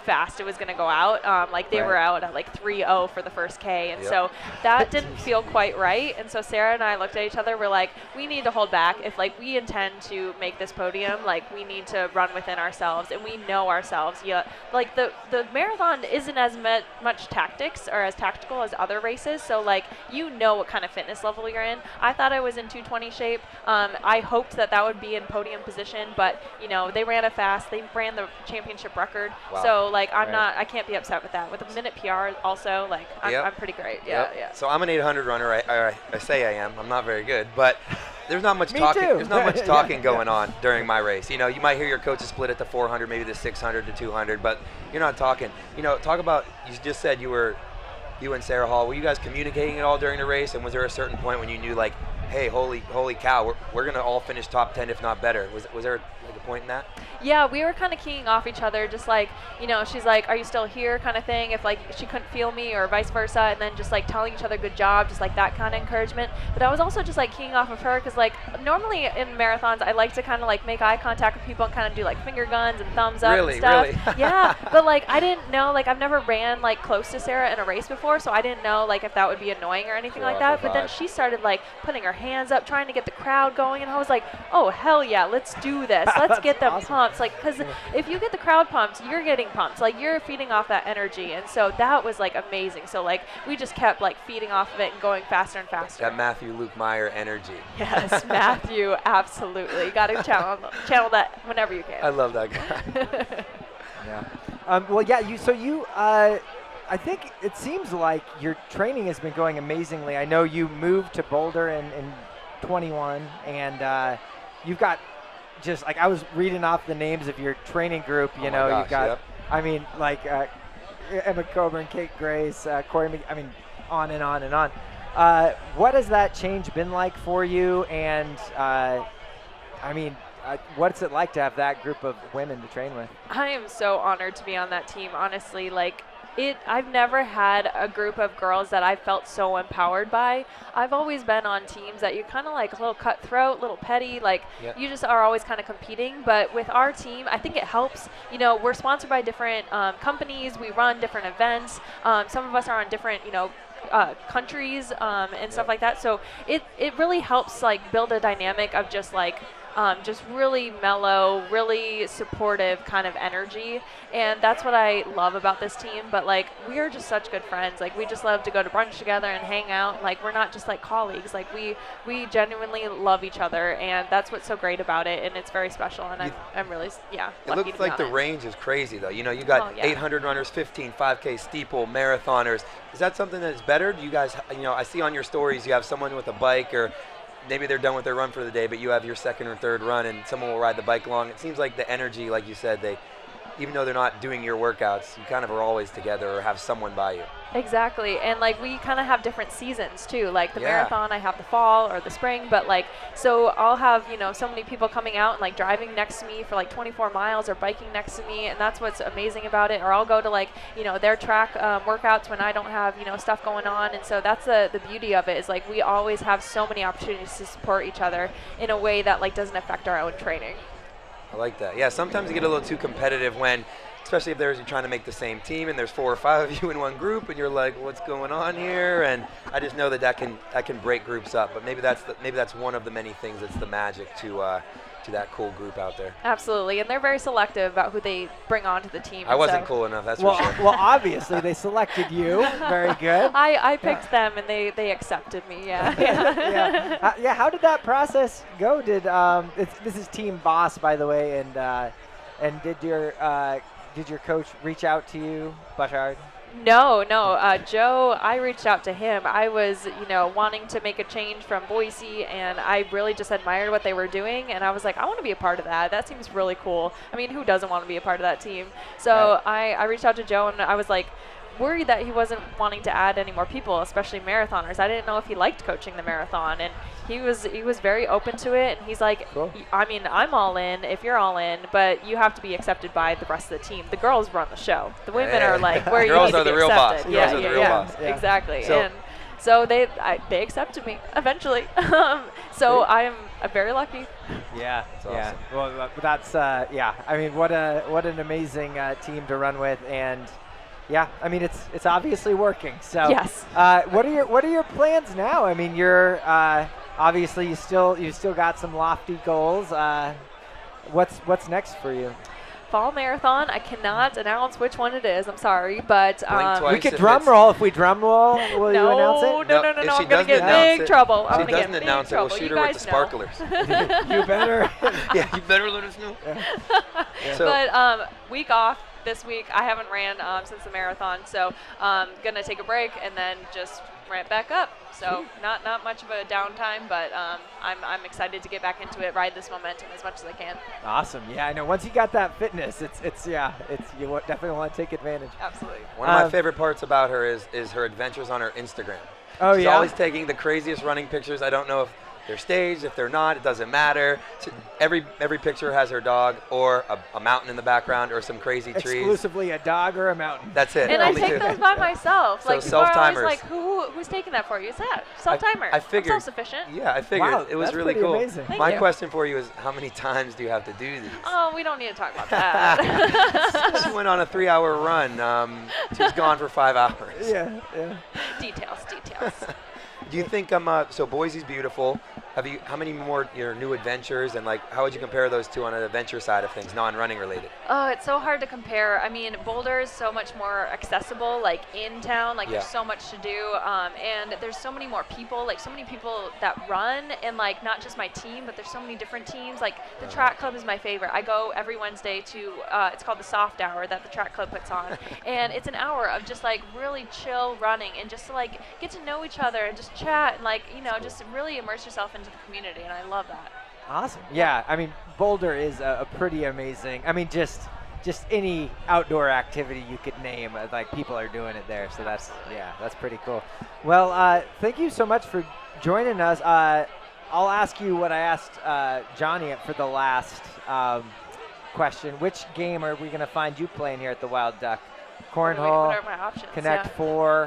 S11: fast it was going to go out. Like they were out at like 3:0 for the first K, and so that didn't feel quite right. And so Sarah and I looked at each other. We're like, we need to hold back. If like we intend to make this podium, like we need to run within ourselves, and we know ourselves. Yeah, like the marathon isn't as much tactics or as tactical as other races. So like what kind of fitness level you're in. I thought I was in 2:20 shape. I hoped that would be in podium position, but they ran it fast. They ran the championship record.
S3: Wow.
S11: So like I can't be upset with that. With a minute PR also, like I'm pretty great. Yeah.
S3: So I'm an 800 runner. I say I am. I'm not very good, but there's not much talking. There's not much talking going on during my race. You might hear your coaches split it to 400, maybe the 600 to 200, but you're not talking. Talk about. You just said you and Sarah Hall. Were you guys communicating at all during the race? And was there a certain point when you knew like, hey, holy cow, we're gonna all finish top 10 if not better? Was there like a point in that?
S11: Yeah, we were kind of keying off each other, just like, she's like, are you still here kind of thing, if like she couldn't feel me or vice versa, and then just like telling each other good job, just like that kind of encouragement. But I was also just like keying off of her, because like normally in marathons I like to kind of like make eye contact with people and kind of do like finger guns and thumbs up and stuff.
S3: Really?
S11: Yeah, but like I didn't know, like I've never ran like close to Sarah in a race before, so I didn't know like if that would be annoying or anything like that. But then she started like putting her hands up, trying to get the crowd going, and I was like, oh hell yeah, let's do this. Let's get them pumped. Like, because if you get the crowd pumped, you're getting pumped. Like you're feeding off that energy, and so that was like amazing. So like we just kept like feeding off of it and going faster and faster.
S3: That Matthew Luke Meyer energy.
S11: Yes, Matthew, absolutely. Got to channel that whenever you can.
S3: I love that guy.
S2: Yeah. Well, yeah. I think it seems like your training has been going amazingly. I know you moved to Boulder in 21, and you've got just like I was reading off the names of your training group. You've got, I mean, like Emma Coburn, Kate Grace, Corey. I mean, on and on and on. What has that change been like for you? And I mean, what's it like to have that group of women to train with?
S11: I am so honored to be on that team. Honestly, like. I've never had a group of girls that I felt so empowered by. I've always been on teams that you're kind of like a little cutthroat, little petty, like you just are always kind of competing. But with our team, I think it helps. We're sponsored by different companies. We run different events. Some of us are on different, countries and stuff like that. So it really helps like build a dynamic of just like just really mellow, really supportive kind of energy. And that's what I love about this team. But like, we are just such good friends. Like, we just love to go to brunch together and hang out. Like, we're not just like colleagues. Like, we genuinely love each other, and that's what's so great about it. And it's very special. And I'm really,
S3: it looks like the range is crazy though. You got 800 runners, 15, 5K, steeple, marathoners. Is that something that is better? Do you guys, I see on your stories you have someone with a bike, or maybe they're done with their run for the day, but you have your second or third run and someone will ride the bike along. It seems like the energy, like you said, even though they're not doing your workouts, you kind of are always together or have someone by you.
S11: Exactly, and like we kind of have different seasons too. Like the
S3: Yeah.
S11: marathon, I have the fall or the spring, but like so I'll have so many people coming out and like driving next to me for like 24 miles or biking next to me, and that's what's amazing about it. Or I'll go to like their track workouts when I don't have stuff going on, and so that's the beauty of it is like we always have so many opportunities to support each other in a way that like doesn't affect our own training.
S3: I like that. Yeah, sometimes you get a little too competitive when, especially if you're trying to make the same team and there's 4 or 5 of you in one group and you're like, what's going on here? And I just know that can break groups up. But maybe that's one of the many things that's the magic to that cool group out there.
S11: Absolutely, and they're very selective about who they bring onto the team.
S3: I wasn't cool enough, that's
S2: well,
S3: for sure.
S2: Well, obviously they selected you. Very good.
S11: I picked them and they accepted me. Yeah.
S2: Yeah. How did that process go? This is Team Boss, by the way, and did your coach reach out to you, Barnhart?
S11: No. Joe, I reached out to him. I was, wanting to make a change from Boise, and I really just admired what they were doing, and I was like, I want to be a part of that. That seems really cool. I mean, who doesn't want to be a part of that team? So right. I reached out to Joe, and I was like, worried that he wasn't wanting to add any more people, especially marathoners. I didn't know if he liked coaching the marathon, and he was very open to it, and he's like, cool. I mean, I'm all in if you're all in, but you have to be accepted by the rest of the team. The girls run the show. The women are like where you need to be accepted. Yeah, exactly. And so they accepted me eventually. So I'm very lucky.
S2: Yeah,
S3: that's
S2: yeah.
S3: awesome.
S2: Well, that's I mean, what an amazing team to run with, and. Yeah, I mean it's obviously working. So
S11: yes.
S2: What are your plans now? I mean, you're obviously you still got some lofty goals. What's next for you?
S11: Fall marathon. I cannot announce which one it is. I'm sorry, but
S2: we could drum roll. If we drum roll, will you announce it?
S11: No. I'm gonna get big trouble.
S3: If she doesn't announce it, we'll shoot her with the sparklers.
S2: You better.
S3: Yeah, you better let us know.
S2: Yeah.
S3: So,
S11: but week off. This week I haven't ran since the marathon, so gonna take a break and then just ramp back up. So not much of a downtime, but I'm excited to get back into it, ride this momentum as much as I can.
S2: Awesome. Yeah, I know. Once you got that fitness, it's you definitely want to take advantage.
S11: Absolutely.
S3: One of my favorite parts about her is her adventures on her Instagram.
S2: Oh,
S3: She's
S2: yeah?
S3: always taking the craziest running pictures. I don't know if they're staged, if they're not, it doesn't matter. So every picture has her dog or a mountain in the background or some crazy trees.
S2: Exclusively a dog or a mountain.
S3: That's it.
S11: And I take those by myself.
S3: So
S11: like people are always
S3: self-timers.
S11: like, who's taking that for you? Is that self-timer?
S3: I figured.
S11: I'm self-sufficient.
S3: Yeah, I figured.
S2: Wow,
S3: it was
S2: that's
S3: really
S2: pretty
S3: cool.
S2: amazing.
S3: My
S11: you.
S3: question for you is, how many times do you have to do these?
S11: Oh, we don't need to talk about that.
S3: She went on a 3-hour run. She was gone for 5 hours.
S2: Yeah.
S11: Details.
S3: Do you think so Boise's beautiful. How many more new adventures, and like how would you compare those two on an adventure side of things, non-running related?
S11: Oh, it's so hard to compare. I mean, Boulder is so much more accessible, like in town, like there's so much to do, and there's so many more people, like so many people that run, and like not just my team, but there's so many different teams. Like the track club is my favorite. I go every Wednesday to, it's called the Soft Hour that the track club puts on, and it's an hour of just like really chill running and just to like get to know each other and just chat and like, just really immerse yourself into the community, and I love that.
S2: Awesome. Yeah, I mean, Boulder is a pretty amazing. I mean, just any outdoor activity you could name, like people are doing it there. So that's pretty cool. Well, thank you so much for joining us. I'll ask you what I asked Johnny for the last question. Which game are we going to find you playing here at the Wild Duck? Cornhole,
S11: what are my options?
S2: Connect 4,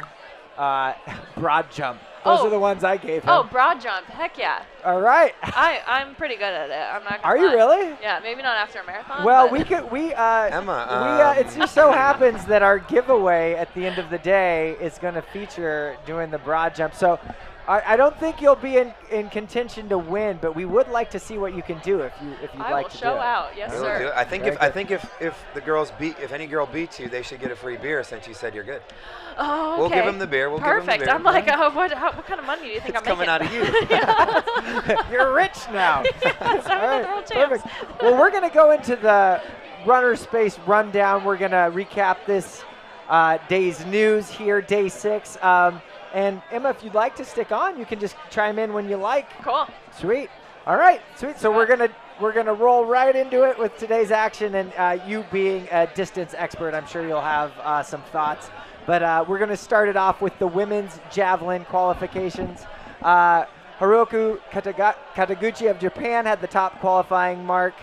S2: broad jump. Those are the ones I gave him.
S11: Oh, broad jump. Heck yeah.
S2: All right.
S11: I'm pretty good at it. I'm not gonna
S2: Are you
S11: lie.
S2: really?
S11: Yeah, maybe not after a marathon.
S2: Well,
S11: but
S3: Emma,
S2: it just so happens that our giveaway at the end of the day is going to feature doing the broad jump. So I don't think you'll be in contention to win, but we would like to see what you can do if you'd like to do it.
S11: I will show out. Yes, sir.
S3: I think if the girls if any girl beats you, they should get a free beer since you said you're good.
S11: Oh, okay.
S3: We'll give them the beer.
S11: Perfect. I'm like, what kind of money do you think
S3: it's
S11: I'm
S3: coming
S11: making?
S3: out of you.
S2: You're rich now.
S11: Yes,
S2: All right,
S11: the world champs.
S2: perfect. Well, we're going to go into the RunnerSpace rundown. We're going to recap this day's news here, day 6. And Emma, if you'd like to stick on, you can just chime in when you like.
S11: Cool.
S2: Sweet. All right. Sweet. So we're going to we're gonna roll right into it with today's action, and you being a distance expert, I'm sure you'll have some thoughts. But we're gonna start it off with the women's javelin qualifications. Hiroku Kataguchi of Japan had the top qualifying mark,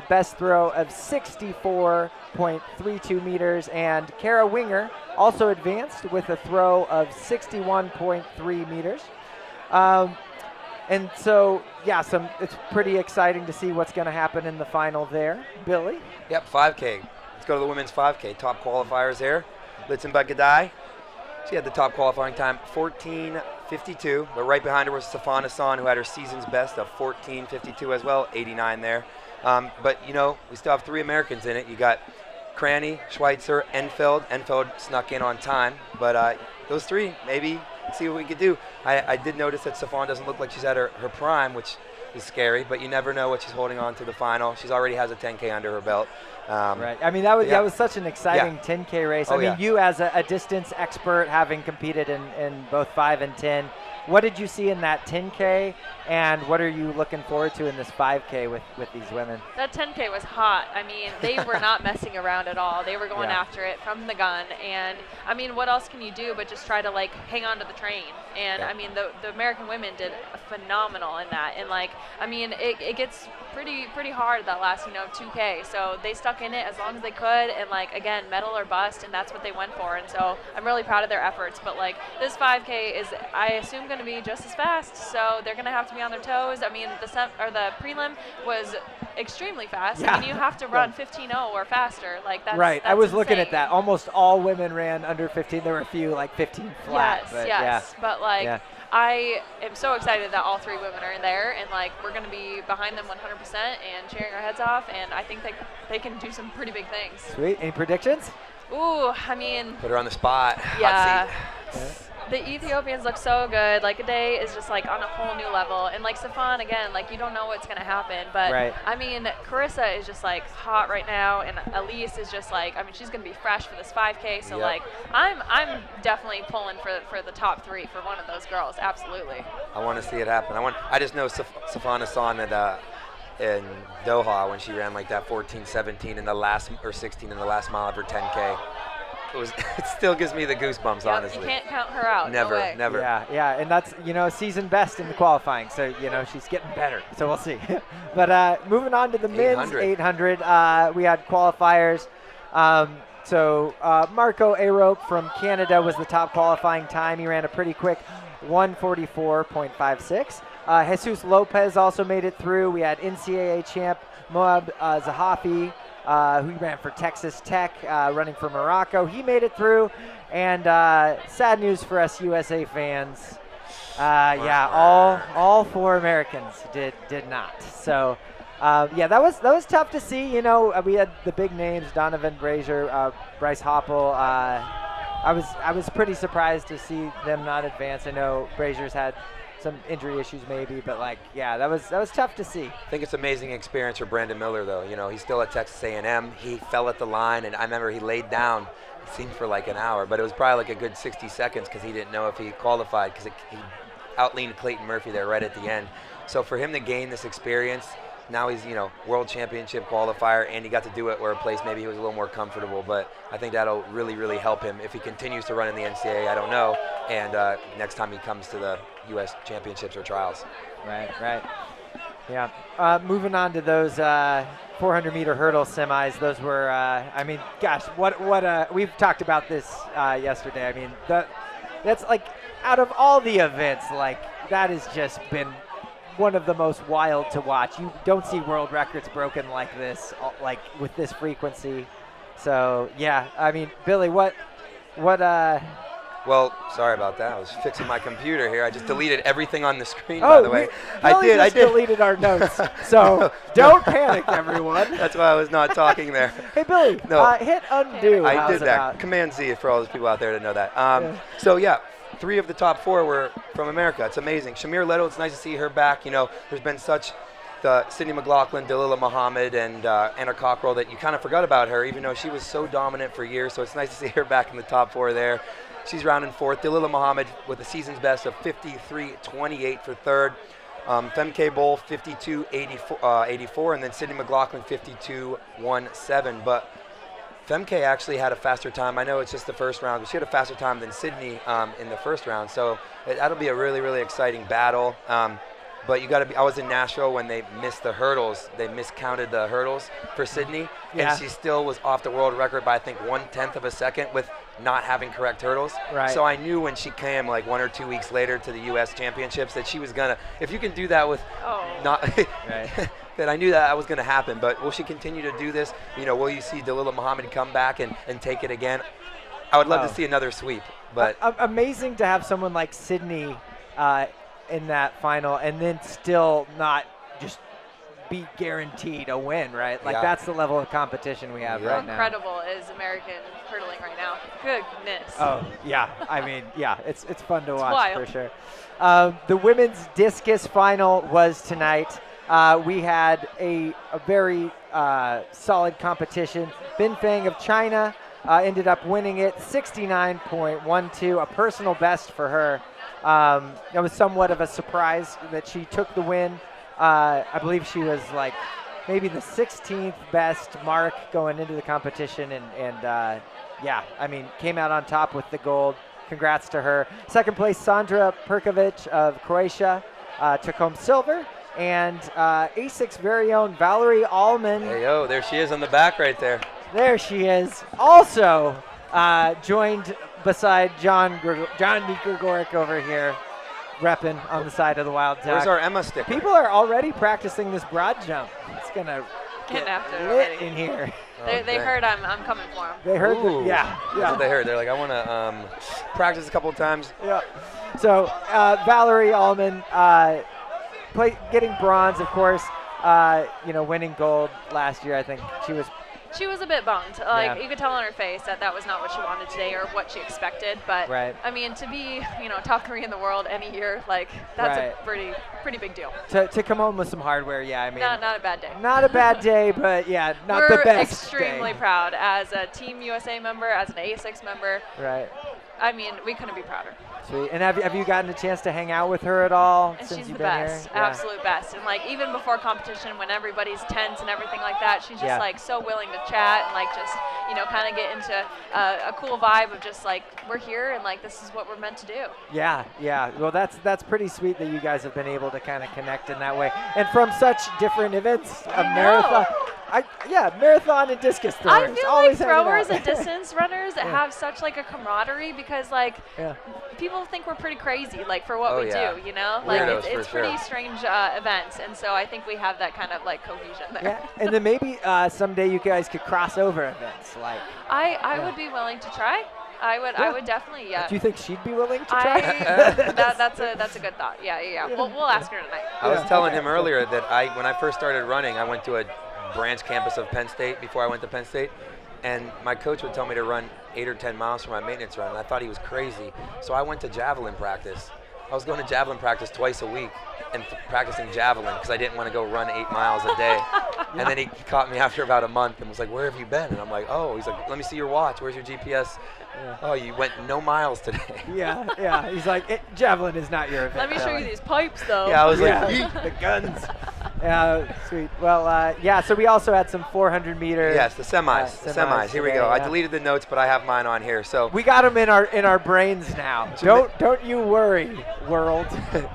S2: best throw of 64.32 meters, and Kara Winger also advanced with a throw of 61.3 meters. And so, yeah, it's pretty exciting to see what's going to happen in the final there. Billy?
S3: Yep, 5K. Let's go to the women's 5K. Top qualifiers there. Litzenberg Gadai. She had the top qualifying time, 14:52, but right behind her was Safana San, who had her season's best of 14:52 as well, 89 there. But, you know, we still have 3 Americans in it. You got Cranny, Schweitzer, Enfeld. Enfeld snuck in on time, but those 3, maybe see what we could do. I did notice that Safan doesn't look like she's at her prime, which is scary, but you never know what she's holding on to the final. She's already has a 10K under her belt.
S2: Right. I mean, that was such an exciting 10K race. I mean, you as a distance expert, having competed in both 5 and 10, what did you see in that 10K, and what are you looking forward to in this 5K with these women?
S11: That 10K was hot. I mean, they were not messing around at all. They were going after it from the gun. And, I mean, what else can you do but just try to, like, hang on to the train? And, I mean, the American women did phenomenal in that. And, like, I mean, it gets pretty hard that last, 2K. So they stuck in it as long as they could. And, like, again, medal or bust, and that's what they went for. And so I'm really proud of their efforts. But, like, this 5K is, I assume, going to be just as fast. So they're going to have to be on their toes. I mean, the prelim was extremely fast.
S2: Yeah.
S11: I mean, you have to run 15:0 or faster. Like that's
S2: right.
S11: That's
S2: I was
S11: insane.
S2: looking at that. Almost all women ran under 15. There were a few like 15 flat.
S11: Yes,
S2: but
S11: yes.
S2: Yeah.
S11: But like,
S2: yeah.
S11: I am so excited that all 3 women are in there, and like we're going to be behind them 100% and cheering our heads off. And I think they can do some pretty big things.
S2: Sweet. Any predictions?
S11: Ooh, I mean.
S3: Put her on the spot.
S11: Yeah.
S3: Hot seat.
S11: The Ethiopians look so good. Like, Ade is just, like, on a whole new level. And, like, Safan, again, like, you don't know what's going to happen. But, I mean, Carissa is just, like, hot right now. And Elise is just, like, I mean, she's going to be fresh for this 5K. So, like, I'm definitely pulling for the top 3 for one of those girls. Absolutely.
S3: I want to see it happen. I just know Safana San in Doha when she ran, like, that 14:17 in the last, or 16 in the last mile of her 10K. It still gives me the goosebumps, honestly.
S11: You can't count her out.
S3: Never,
S11: no way.
S3: never.
S2: Yeah, and that's, season best in the qualifying. So, she's getting better. So we'll see. But moving on to the men's 800, we had qualifiers. So Marco Arope from Canada was the top qualifying time. He ran a pretty quick 1:44.56. Jesus Lopez also made it through. We had NCAA champ Moab Zahafi, who ran for Texas Tech, running for Morocco. He made it through, and sad news for us USA fans. All 4 Americans did not. So, that was tough to see. We had the big names: Donovan Brazier, Bryce Hoppel. I was pretty surprised to see them not advance. I know Brazier's had some injury issues maybe, but that was tough to see.
S3: I think it's an amazing experience for Brandon Miller, though. He's still at Texas A&M. He fell at the line, and I remember he laid down, it seemed for like an hour, but it was probably like a good 60 seconds because he didn't know if he qualified because he outleaned Clayton Murphy there right at the end. So for him to gain this experience, now he's, world championship qualifier, and he got to do it where a place maybe he was a little more comfortable. But I think that'll really, really help him if he continues to run in the NCAA. I don't know. And next time he comes to the U.S. championships or trials.
S2: Right. Yeah. Moving on to those 400-meter hurdle semis. Those were, we've talked about this yesterday. I mean, that's like out of all the events, like that has just been one of the most wild to watch. You don't see world records broken like this, like with this frequency. So yeah, I mean, Billy, what?
S3: Well, sorry about that. I was fixing my computer here. I just deleted evering on the screen, by the way.
S2: I did. Deleted our notes. So don't panic, everyone.
S3: That's why I was not talking there.
S2: Hey, Billy, hit undo.
S3: I did that. Command Z for all those people out there to know that. So yeah. 3 of the top 4 were from America. It's amazing. Shamir Leto, it's nice to see her back. There's been such Sydney McLaughlin, Delilah Muhammad, and Anna Cockrell that you kind of forgot about her, even though she was so dominant for years. So it's nice to see her back in the top 4 there. She's rounding 4th. Delilah Muhammad with a season's best of 53.28 for 3rd. Femke Bowl 52.84, and then Sydney McLaughlin 52.17. But Femke actually had a faster time. I know it's just the first round, but she had a faster time than Sydney in the first round. So that'll be a really, really exciting battle. But you got to be. I was in Nashville when they missed the hurdles. They miscounted the hurdles for Sydney, and she still was off the world record by I think 1/10 of a second with not having correct hurdles.
S2: Right.
S3: So I knew when she came like 1 or 2 weeks later to the U.S. Championships that she was gonna. If you can do that with not, that I knew that was gonna happen. But will she continue to do this? You know, will you see Dalilah Muhammad come back and take it again? I would love to see another sweep. But
S2: amazing to have someone like Sydney in that final, and then still not just be guaranteed a win, right? Like that's the level of competition we have right now.
S11: How incredible is American hurdling right now? Goodness.
S2: Oh yeah, I mean it's fun to watch
S11: wild.
S2: for sure. The women's discus final was tonight. We had a very solid competition. Bin Fang of China ended up winning it 69.12, a personal best for her. It was somewhat of a surprise that she took the win. I believe she was like maybe the 16th best mark going into the competition, and yeah, I mean, came out on top with the gold. Congrats to her. Second place, Sandra Perkovic of Croatia took home silver, and ASIC's very own Valerie Allman.
S3: Hey, yo, there she is on the back right there.
S2: There she is. Also joined beside Johnny Gregoric over here, repping on the side of the Wild Duck.
S3: Where's our Emma sticker?
S2: People are already practicing this broad jump. It's gonna
S11: Getting after it
S2: lit
S11: already.
S2: in here.
S11: They heard I'm coming for them.
S2: They heard
S3: Ooh,
S2: yeah.
S3: That's what they heard. They're like, I want to practice a couple of times.
S2: Yeah. So Valerie Allman getting bronze, of course. Winning gold last year. I think
S11: She was a bit bummed. Like you could tell on her face that was not what she wanted today or what she expected. But I mean, to be top 3 in the world any year, like that's a pretty big deal.
S2: To come home with some hardware, I mean,
S11: not a bad day.
S2: Not a bad day, but not the best.
S11: We're extremely proud as a Team USA member, as an A6 member.
S2: Right.
S11: I mean, we couldn't be prouder.
S2: Sweet. And have you gotten a chance to hang out with her at all
S11: and
S2: since
S11: she's
S2: you've
S11: the
S2: been
S11: best,
S2: here? Yeah.
S11: absolute best. And like even before competition, when everybody's tense and everything like that, she's just like so willing to chat and like just kind of get into a cool vibe of just like we're here and like this is what we're meant to do.
S2: Yeah. Well, that's pretty sweet that you guys have been able to kind of connect in that way, and from such different events, marathon. Marathon and discus throwers.
S11: I feel
S2: always
S11: like throwers and distance runners have such like a camaraderie because like people think we're pretty crazy like for what we do, like it's pretty strange events, and so I think we have that kind of like cohesion there.
S2: Yeah, and then maybe someday you guys could cross over events. Like
S11: I would be willing to try. I would definitely.
S2: Do you think she'd be willing to try?
S11: That's a good thought. Yeah. We'll ask her tonight.
S3: I was telling him earlier that when I first started running, I went to a branch campus of Penn State before I went to Penn State, and my coach would tell me to run 8 or 10 miles for my maintenance run, and I thought he was crazy. So I went to javelin practice. I was going to javelin practice twice a week and practicing javelin because I didn't want to go run 8 miles a day. And then he caught me after about a month and was like, "Where have you been?" And I'm like, "Oh," he's like, "Let me see your watch. Where's your GPS?" "Oh, you went no miles today."
S2: Yeah. He's like, javelin is not your event.
S11: Let me show you these pipes, though.
S3: Yeah, I was like,
S2: the guns. Yeah, sweet. Well, so we also had some 400-meter.
S3: Yes, the semis. Here we go. I deleted the notes, but I have mine on here. So
S2: we got them in our brains now. Don't you worry, world.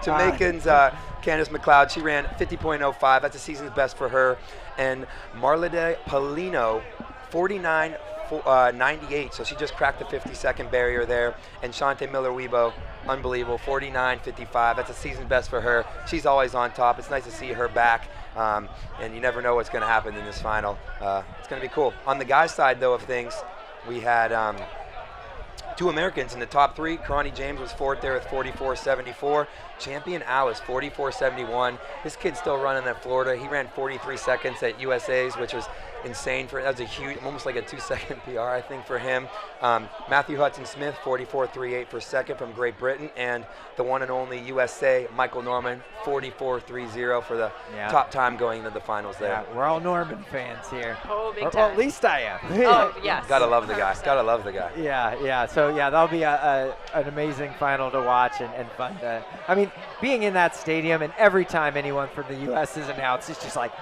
S3: Jamaicans, Candice McLeod, she ran 50.05. That's a season's best for her. And Marlade Polino, 49.98. So she just cracked the 50-second barrier there. And Shante Miller-Weibo, unbelievable, 49.55. That's a season best for her. She's always on top. It's nice to see her back. And you never know what's going to happen in this final. It's going to be cool. On the guys' side, though, of things, we had 2 Americans in the top 3. Karani James was 4th there with 44.74. Champion Alice, 44.71. This kid's still running at Florida. He ran 43 seconds at USA's, which was insane for. That was a huge, almost like a 2-second PR, I think, for him. Matthew Hudson-Smith, 44.38 for second from Great Britain, and the one and only USA, Michael Norman, 44.30 for the top time going into the finals there.
S2: Yeah, we're all Norman fans here.
S11: Oh, big
S2: Or
S11: time.
S2: at least I am.
S11: Oh, yes.
S3: Gotta love the guy. Gotta love the guy.
S2: Yeah. So that'll be an amazing final to watch and fun to. I mean, being in that stadium and every time anyone from the U.S. is announced, it's just like.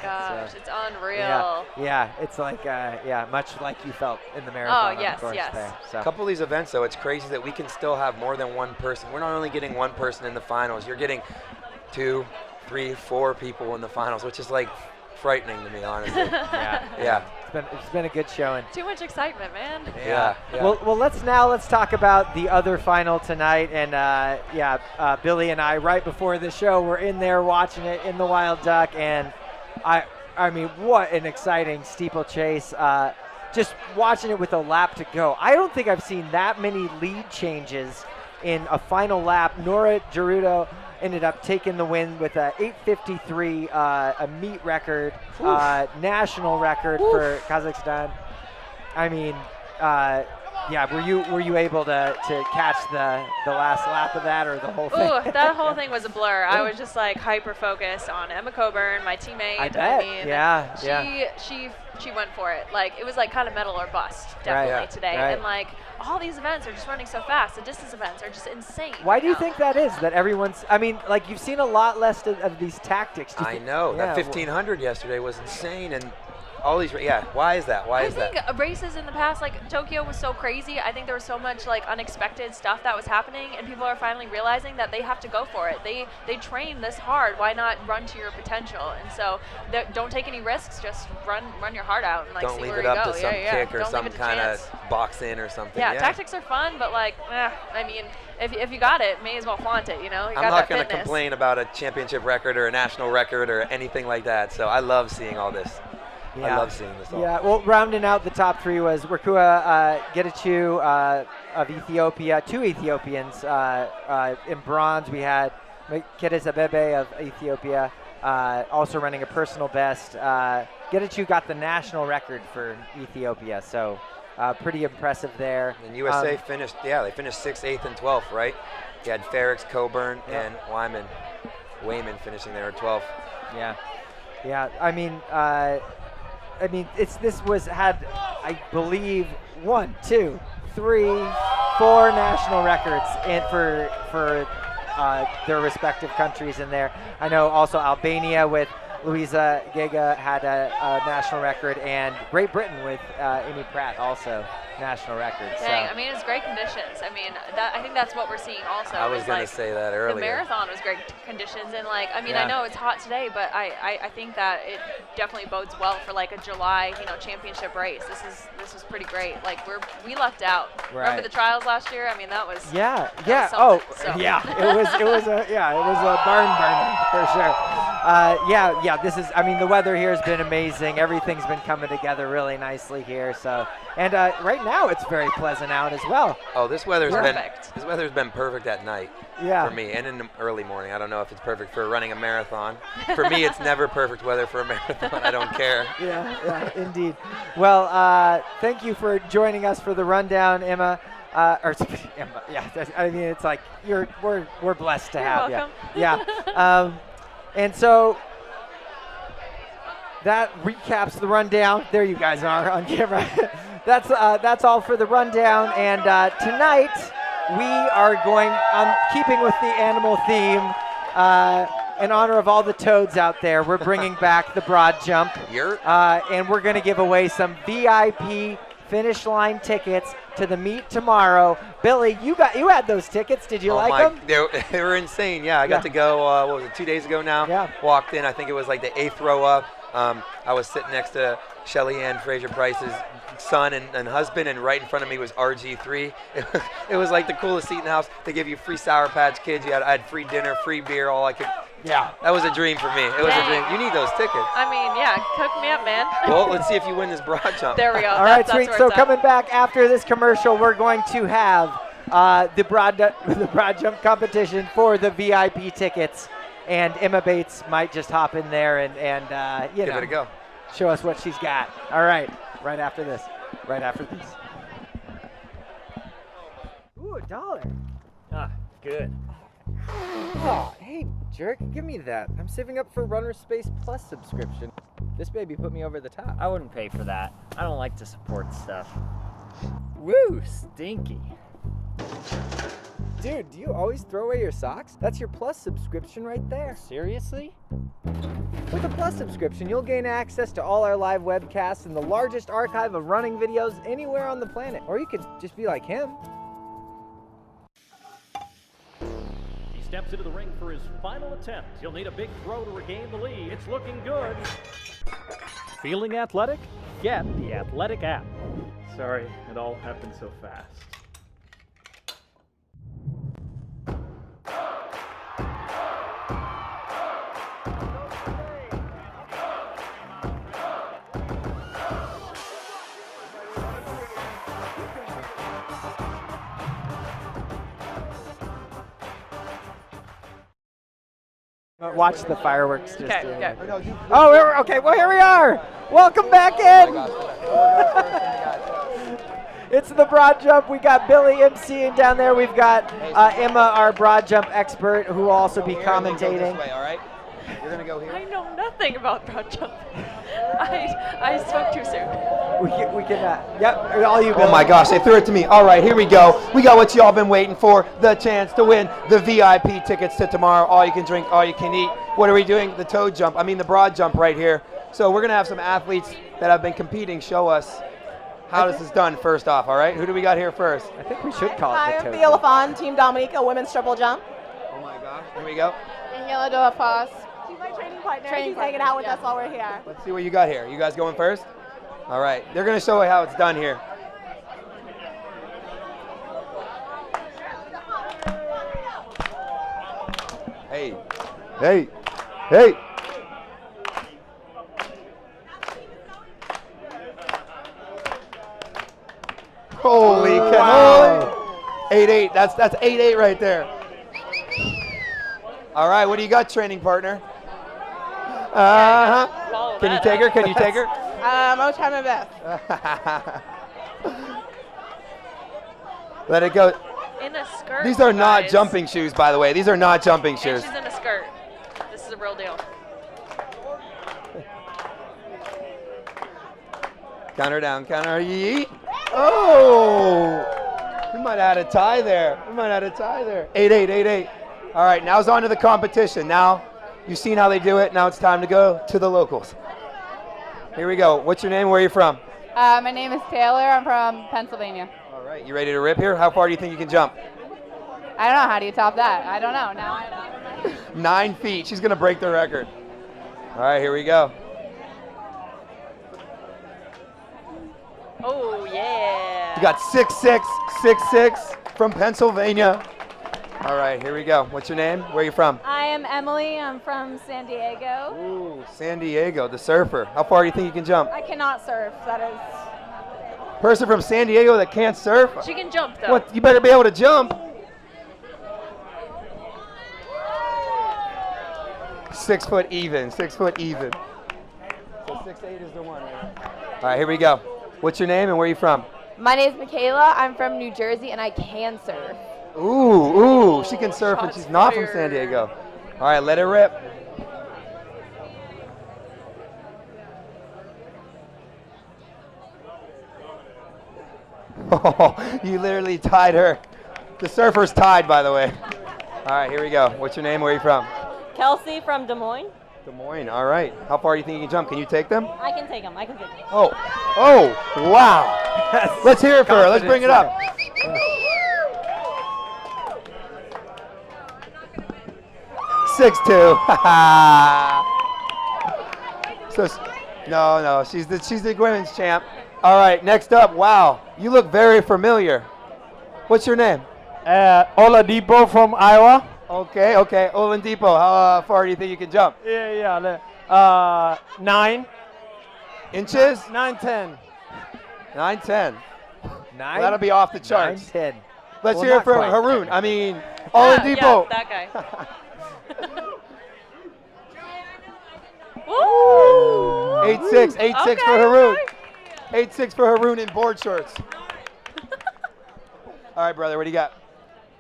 S11: Gosh, it's unreal.
S2: Yeah, it's like, much like you felt in the marathon.
S11: Oh, yes,
S2: of course,
S11: yes.
S2: there, so.
S3: A couple of these events, though, it's crazy that we can still have more than one person. We're not only getting one person in the finals, you're getting 2, 3, 4 people in the finals, which is like frightening to me, honestly. Yeah.
S2: It's been a good showing.
S11: Too much excitement, man.
S3: Yeah.
S2: Well, let's talk about the other final tonight, and Billy and I, right before the show, were in there watching it in the Wild Duck, and I mean, what an exciting steeplechase. Just watching it with a lap to go. I don't think I've seen that many lead changes in a final lap. Nora Gerudo ended up taking the win with a 8:53, a meet record, national record for Kazakhstan. I mean, were you able to catch the last lap of that or the whole thing?
S11: Ooh, that whole thing was a blur. I was just like hyper focused on Emma Coburn, my teammate.
S2: I bet.
S11: She went for it. Like, it was like kind of medal or bust, definitely today.
S2: Right.
S11: And like all these events are just running so fast. The distance events are just insane.
S2: Why do you think that is? That everyone's, I mean, like, you've seen a lot less of these tactics.
S3: I know. That 1500 yesterday was insane, and all these, why is that? I think
S11: races in the past, like Tokyo was so crazy. I think there was so much like unexpected stuff that was happening, and people are finally realizing that they have to go for it. They train this hard. Why not run to your potential? And so don't take any risks. Just run your heart out and like
S3: don't
S11: see
S3: leave
S11: where
S3: it
S11: you
S3: up
S11: go.
S3: to some kick or
S11: don't
S3: some kind of box in or something.
S11: Yeah, tactics are fun, but like, I mean, if you got it, may as well flaunt it. You know,
S3: I'm not going to complain about a championship record or a national record or anything like that. So I love seeing all this. I love seeing this all.
S2: Yeah, well, rounding out the top 3 was Workua Getachew of Ethiopia, 2 Ethiopians. In bronze, we had Kedes Abebe of Ethiopia, also running a personal best. Getachew got the national record for Ethiopia, so pretty impressive there.
S3: And USA finished, they finished 6th, 8th, and 12th, right? You had Ferrix, Coburn, and Wayman finishing there at 12th.
S2: Yeah. I mean, I believe 1, 2, 3, 4 national records for their respective countries in there. I know also Albania with Louisa Gega had a national record, and Great Britain with Amy Pratt also national record.
S11: Dang, I mean, it's great conditions. I mean, I think that's what we're seeing also.
S3: I was going to say that earlier.
S11: The marathon was great conditions, and like, I mean, I know it's hot today, but I think that it definitely bodes well for like a July, championship race. This is pretty great. Like, we lucked out.
S2: Right.
S11: Remember the trials last year? I mean, that was
S2: It was a barn burner for sure. This is, I mean, the weather here has been amazing. Everything's been coming together really nicely here. So, and right now it's very pleasant out as well.
S3: Oh, this weather's been perfect at night for me, and in the early morning. I don't know if it's perfect for running a marathon. For me, it's never perfect weather for a marathon. I don't care.
S2: Yeah, indeed. Well, thank you for joining us for the rundown, Emma. Emma, I mean, it's like we're blessed to have you. Yeah. And so that recaps the rundown. There you guys are on camera. That's all for the rundown. And tonight we are going, keeping with the animal theme, in honor of all the toads out there, we're bringing back the broad jump. And we're going to give away some VIP finish line tickets to the meet tomorrow. Billy, you had those tickets. Did you like them?
S3: They were insane. Yeah, I got to go, what was it, 2 days ago now?
S2: Yeah.
S3: Walked in, I think it was like the 8th row up. I was sitting next to Shelly Ann Fraser-Price's son and husband, and right in front of me was RG3. It was like the coolest seat in the house. They give you free Sour Patch Kids. I had free dinner, free beer, all I could. Yeah, that was a dream for me. It was a dream. You need those tickets.
S11: I mean, cook me up, man.
S3: Well, let's see if you win this broad jump.
S11: There we go.
S2: All right, sweet. So coming back after this commercial, we're going to have the broad jump competition for the VIP tickets, and Emma Bates might just hop in there and
S3: give it a go.
S2: show us what she's got. All right, right after this. Right after this. Ooh, $1.
S7: Ah, good.
S2: Oh, hey, jerk, give me that. I'm saving up for RunnerSpace Plus subscription. This baby put me over the top.
S7: I wouldn't pay for that. I don't like to support stuff. Woo, stinky.
S2: Dude, do you always throw away your socks? That's your Plus subscription right there.
S7: Seriously?
S2: With a Plus subscription, you'll gain access to all our live webcasts and the largest archive of running videos anywhere on the planet. Or you could just be like him.
S8: He steps into the ring for his final attempt. He'll need a big throw to regain the lead. It's looking good. Feeling athletic? Get the Athletic app. Sorry, it all happened so fast.
S2: Watch the fireworks. Just
S11: Okay.
S2: Oh, okay. Well, here we are. Welcome back in. It's the broad jump. We got Billy emceeing down there. We've got Emma, our broad jump expert, who will also be commentating.
S6: All right. You're gonna go here.
S11: I know nothing about broad jump. I spoke too soon.
S2: We can. Yep. All you. Billy.
S6: Oh my gosh, they threw it to me. All right, here we go. We got what y'all been waiting for, the chance to win the VIP tickets to tomorrow. All you can drink, all you can eat. What are we doing? The toe jump, the broad jump right here. So we're gonna have some athletes that have been competing show us how this is done first off, all right? Who do we got here first?
S2: I think we should call it
S12: Hi,
S2: the
S12: I'm
S2: toe
S12: Thea
S2: jump.
S12: Lafon, Team Dominica, women's triple jump.
S6: Oh my gosh, here we go.
S12: Daniela Doafos. She's my training partner. She's hanging out with us while we're here.
S6: Let's see what you got here. You guys going first? All right, they're gonna show you how it's done here. Hey, hey, hey. Holy cow. 8-8, that's 8-8 right there. All right, what do you got, training partner? Uh-huh. Can you take her? Can you take her?
S12: I'll try my best.
S6: Let it go.
S11: In a skirt.
S6: These are not
S11: guys.
S6: jumping shoes, by the way. These are not jumping
S11: And
S6: shoes.
S11: she's in a skirt. This is a real deal.
S6: Counter down, counter, yeet. Oh! We might have had a tie there. 8-8, 8-8. All right, now's on to the competition. Now, you've seen how they do it. Now it's time to go to the locals. Here we go. What's your name? Where are you from?
S13: My name is Taylor. I'm from Pennsylvania.
S6: All right, you ready to rip here? How far do you think you can jump?
S13: I don't know. How do you top that? I don't know. Now I know.
S6: 9 feet. She's going to break the record. All right, here we go.
S11: Oh, yeah.
S6: You got 6'6", 6'6" from Pennsylvania. All right, here we go. What's your name? Where are you from?
S14: I am Emily. I'm from San Diego.
S6: Ooh, San Diego, the surfer. How far do you think you can jump?
S14: I cannot surf. That is.
S6: Person from San Diego that can't surf?
S11: She can jump, though.
S6: What? You better be able to jump. 6 foot even, 6 foot even. So 6'8" is the one. Right? All right, here we go. What's your name and where are you from?
S15: My name is Michaela. I'm from New Jersey and I can surf.
S6: Ooh, she can surf and she's not from San Diego. All right, let it rip. Oh, you literally tied her. The surfer's tied, by the way. All right, here we go. What's your name? Where are you from?
S16: Kelsey from Des Moines.
S6: Des Moines. All right. How far do you think you can jump? Can you take them?
S16: I can take them.
S6: Oh, wow. Let's hear it for her. Let's bring it up. 6'2". So, no, she's the women's champ. All right, next up, wow, you look very familiar. What's your name?
S4: Oladipo from Iowa.
S6: Okay, Oladipo. How far do you think you can jump?
S4: 9
S6: inches?
S4: 9'10".
S6: 9'10". That'll be off the charts.
S2: 9'10".
S6: Let's
S2: Well,
S6: hear it
S2: not
S6: for
S2: quite.
S6: Haroon. I mean, Oladipo.
S11: Yeah, that guy.
S6: 8-6. 8-6 for Haroon. 8-6 for Haroon in board shorts. All right, brother, what do you got?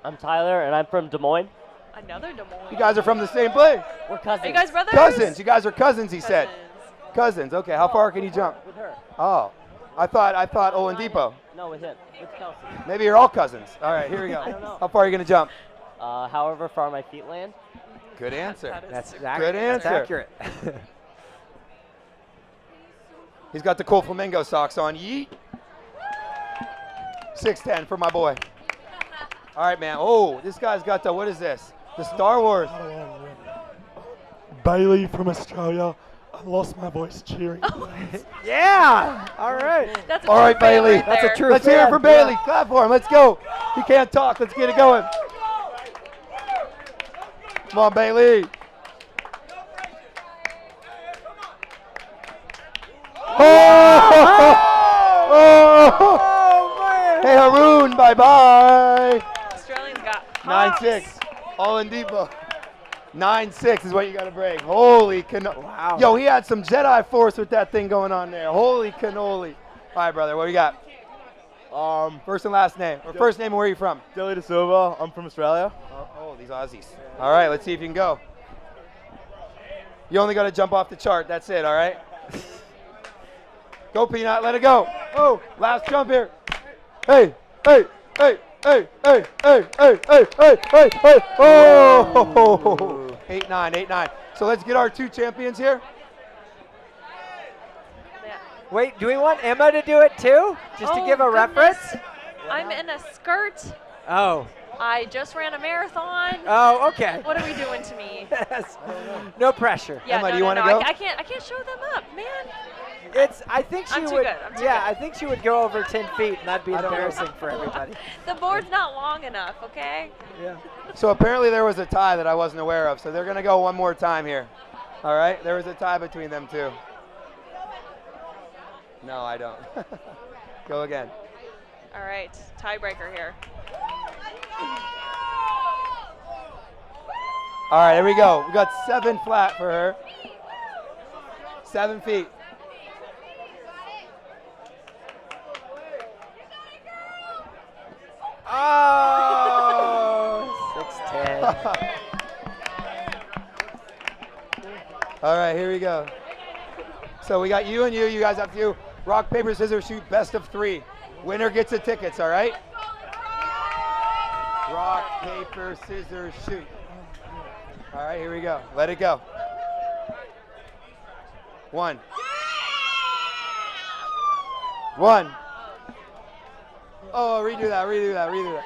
S17: I'm Tyler, and I'm from Des Moines.
S11: Another Des Moines.
S6: You guys are from the same place?
S17: We're cousins.
S11: Are you guys brothers?
S6: Cousins. You guys are cousins, he said. Cousins. Okay, how far can you jump?
S17: With her.
S6: Oh, I thought Oladipo.
S17: No, with him. With Kelsey.
S6: Maybe you're all cousins. All right, here we go.
S17: I don't know.
S6: How far are you going to jump?
S17: However far my feet land.
S6: Good answer.
S2: That's
S6: good answer.
S2: That's accurate.
S6: He's got the cool flamingo socks on. Yeet. 6'10" for my boy. All right, man. Oh, this guy's got the, what is this? The Star Wars.
S18: Bailey from Australia. I lost my voice cheering.
S2: Yeah. All right.
S11: That's a
S6: all right, Bailey.
S11: Right
S2: That's a true
S6: Let's
S2: fan.
S6: hear it for Bailey. Clap for him. Let's go. He can't talk. Let's get it going. Come on, Bailey. Oh! Hey, Haroon, bye-bye.
S11: Australians got
S6: 9-6. All in depot. 9-6 is what you got to break. Holy cannoli.
S2: Wow.
S6: Yo, he had some Jedi Force with that thing going on there. Holy cannoli. All right, brother, what do you got? First and last name. Or first name and where are you from?
S18: Dilly De Silva. I'm from Australia.
S6: Oh, these Aussies. All right, let's see if you can go. You only got to jump off the chart. That's it, all right? Go, Peanut. Let it go. Oh, last jump here. Hey, hey, hey, hey, hey, hey, hey, hey, hey, hey, hey. Oh, 8-9, 8-9. So let's get our two champions here.
S2: Wait, do we want Emma to do it too? Just to give a reference?
S11: I'm in a skirt.
S2: Oh.
S11: I just ran a marathon.
S2: Oh, okay.
S11: What are we doing to me?
S2: No pressure.
S11: Yeah,
S6: Emma,
S11: no,
S6: do you
S11: no,
S6: want to
S11: no.
S6: go?
S11: I can't show them up, man.
S2: I think she
S11: I'm too
S2: would.
S11: good. I'm too
S2: Yeah,
S11: good.
S2: I think she would go over 10 feet, and that'd be embarrassing for everybody.
S11: The board's not long enough, okay?
S2: Yeah.
S6: So apparently there was a tie that I wasn't aware of. So they're going to go one more time here. All right? There was a tie between them two. No, I don't. Go again.
S11: All right, tiebreaker here.
S6: All right, here we go. We got 7 flat for her. 7 feet.
S2: Oh, 6'10".
S6: All right, here we go. So we got you and you. You guys have to do rock, paper, scissors, shoot, best of 3. Winner gets the tickets, all right? Rock, paper, scissors, shoot. All right, here we go. Let it go. 1. 1. Oh, redo that.
S11: Winner.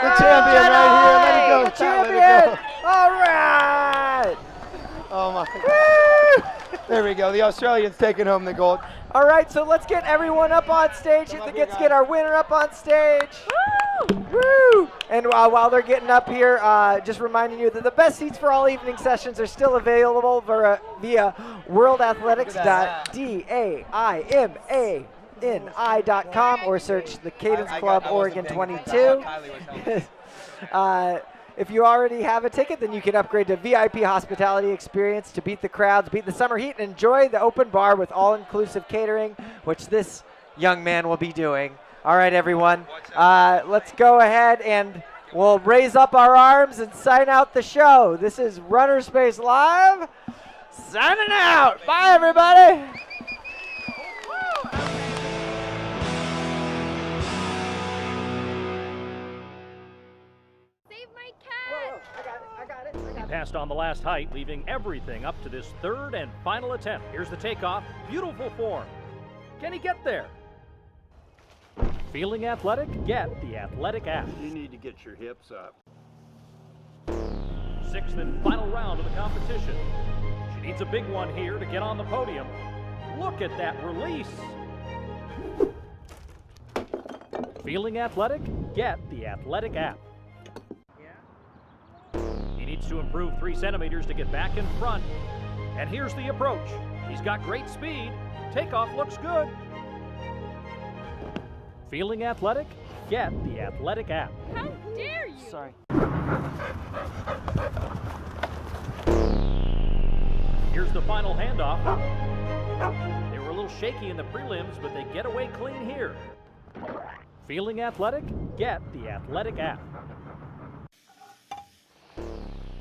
S6: The champion right here. Let it go.
S2: Champion.
S6: Let it go.
S2: All right.
S6: Oh my. There we go. The Australians taking home the gold.
S2: All right, so let's get everyone up on stage. Let's get our winner up on stage. Woo! Woo! And while they're getting up here, just reminding you that the best seats for all evening sessions are still available via worldathletics.daimani.com or search the Cadence Club Oregon 22. If you already have a ticket, then you can upgrade to VIP hospitality experience to beat the crowds, beat the summer heat, and enjoy the open bar with all-inclusive catering, which this young man will be doing. All right, everyone, let's go ahead and we'll raise up our arms and sign out the show. This is RunnerSpace Live, signing out. Bye, everybody.
S8: He passed on the last height, leaving everything up to this third and final attempt. Here's the takeoff. Beautiful form. Can he get there? Feeling athletic? Get the Athletic app.
S10: You need to get your hips up.
S8: 6th and final round of the competition. She needs a big one here to get on the podium. Look at that release. Feeling athletic? Get the Athletic app. He needs to improve 3 centimeters to get back in front. And here's the approach. He's got great speed. Takeoff looks good. Feeling athletic? Get the Athletic app.
S11: How dare you?
S17: Sorry.
S8: Here's the final handoff. They were a little shaky in the prelims, but they get away clean here. Feeling athletic? Get the Athletic app.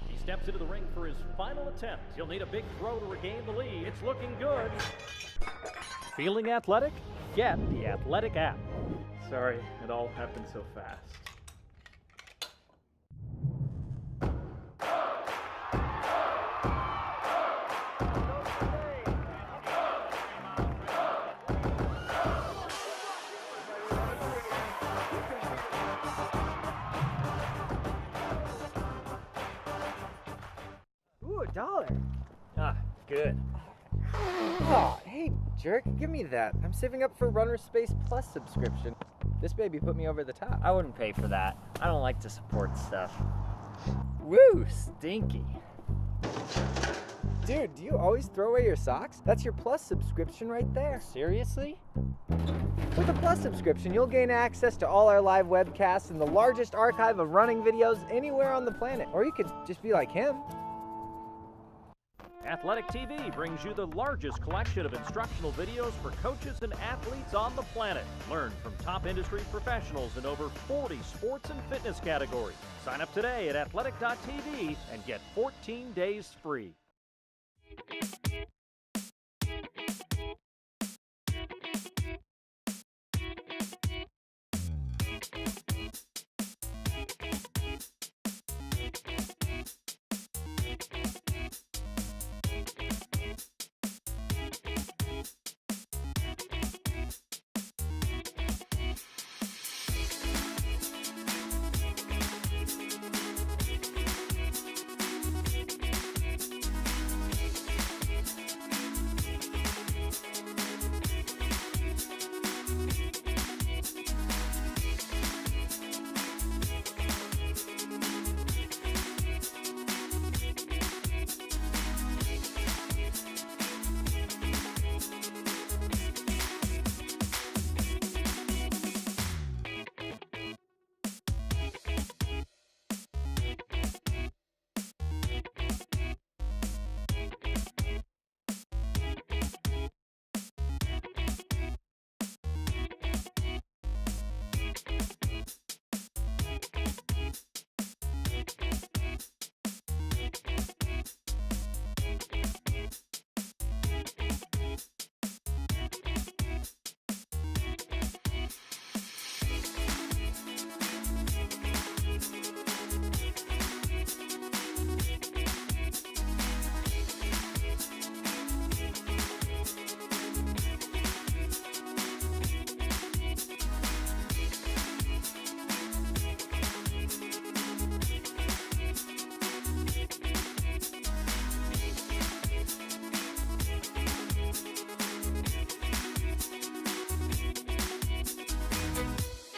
S8: He steps into the ring for his final attempt. He'll need a big throw to regain the lead. It's looking good. Feeling athletic? Get the Athletic app.
S19: Sorry, it all happened so fast.
S2: Ooh, $1.
S7: Ah, good.
S2: Oh, hey, jerk, give me that. I'm saving up for RunnerSpace Plus subscription. This baby put me over the top.
S7: I wouldn't pay for that. I don't like to support stuff. Woo, stinky.
S2: Dude, do you always throw away your socks? That's your Plus subscription right there.
S7: Seriously?
S2: With a Plus subscription, you'll gain access to all our live webcasts and the largest archive of running videos anywhere on the planet. Or you could just be like him.
S8: Athletic TV brings you the largest collection of instructional videos for coaches and athletes on the planet. Learn from top industry professionals in over 40 sports and fitness categories. Sign up today at athletic.tv and get 14 days free.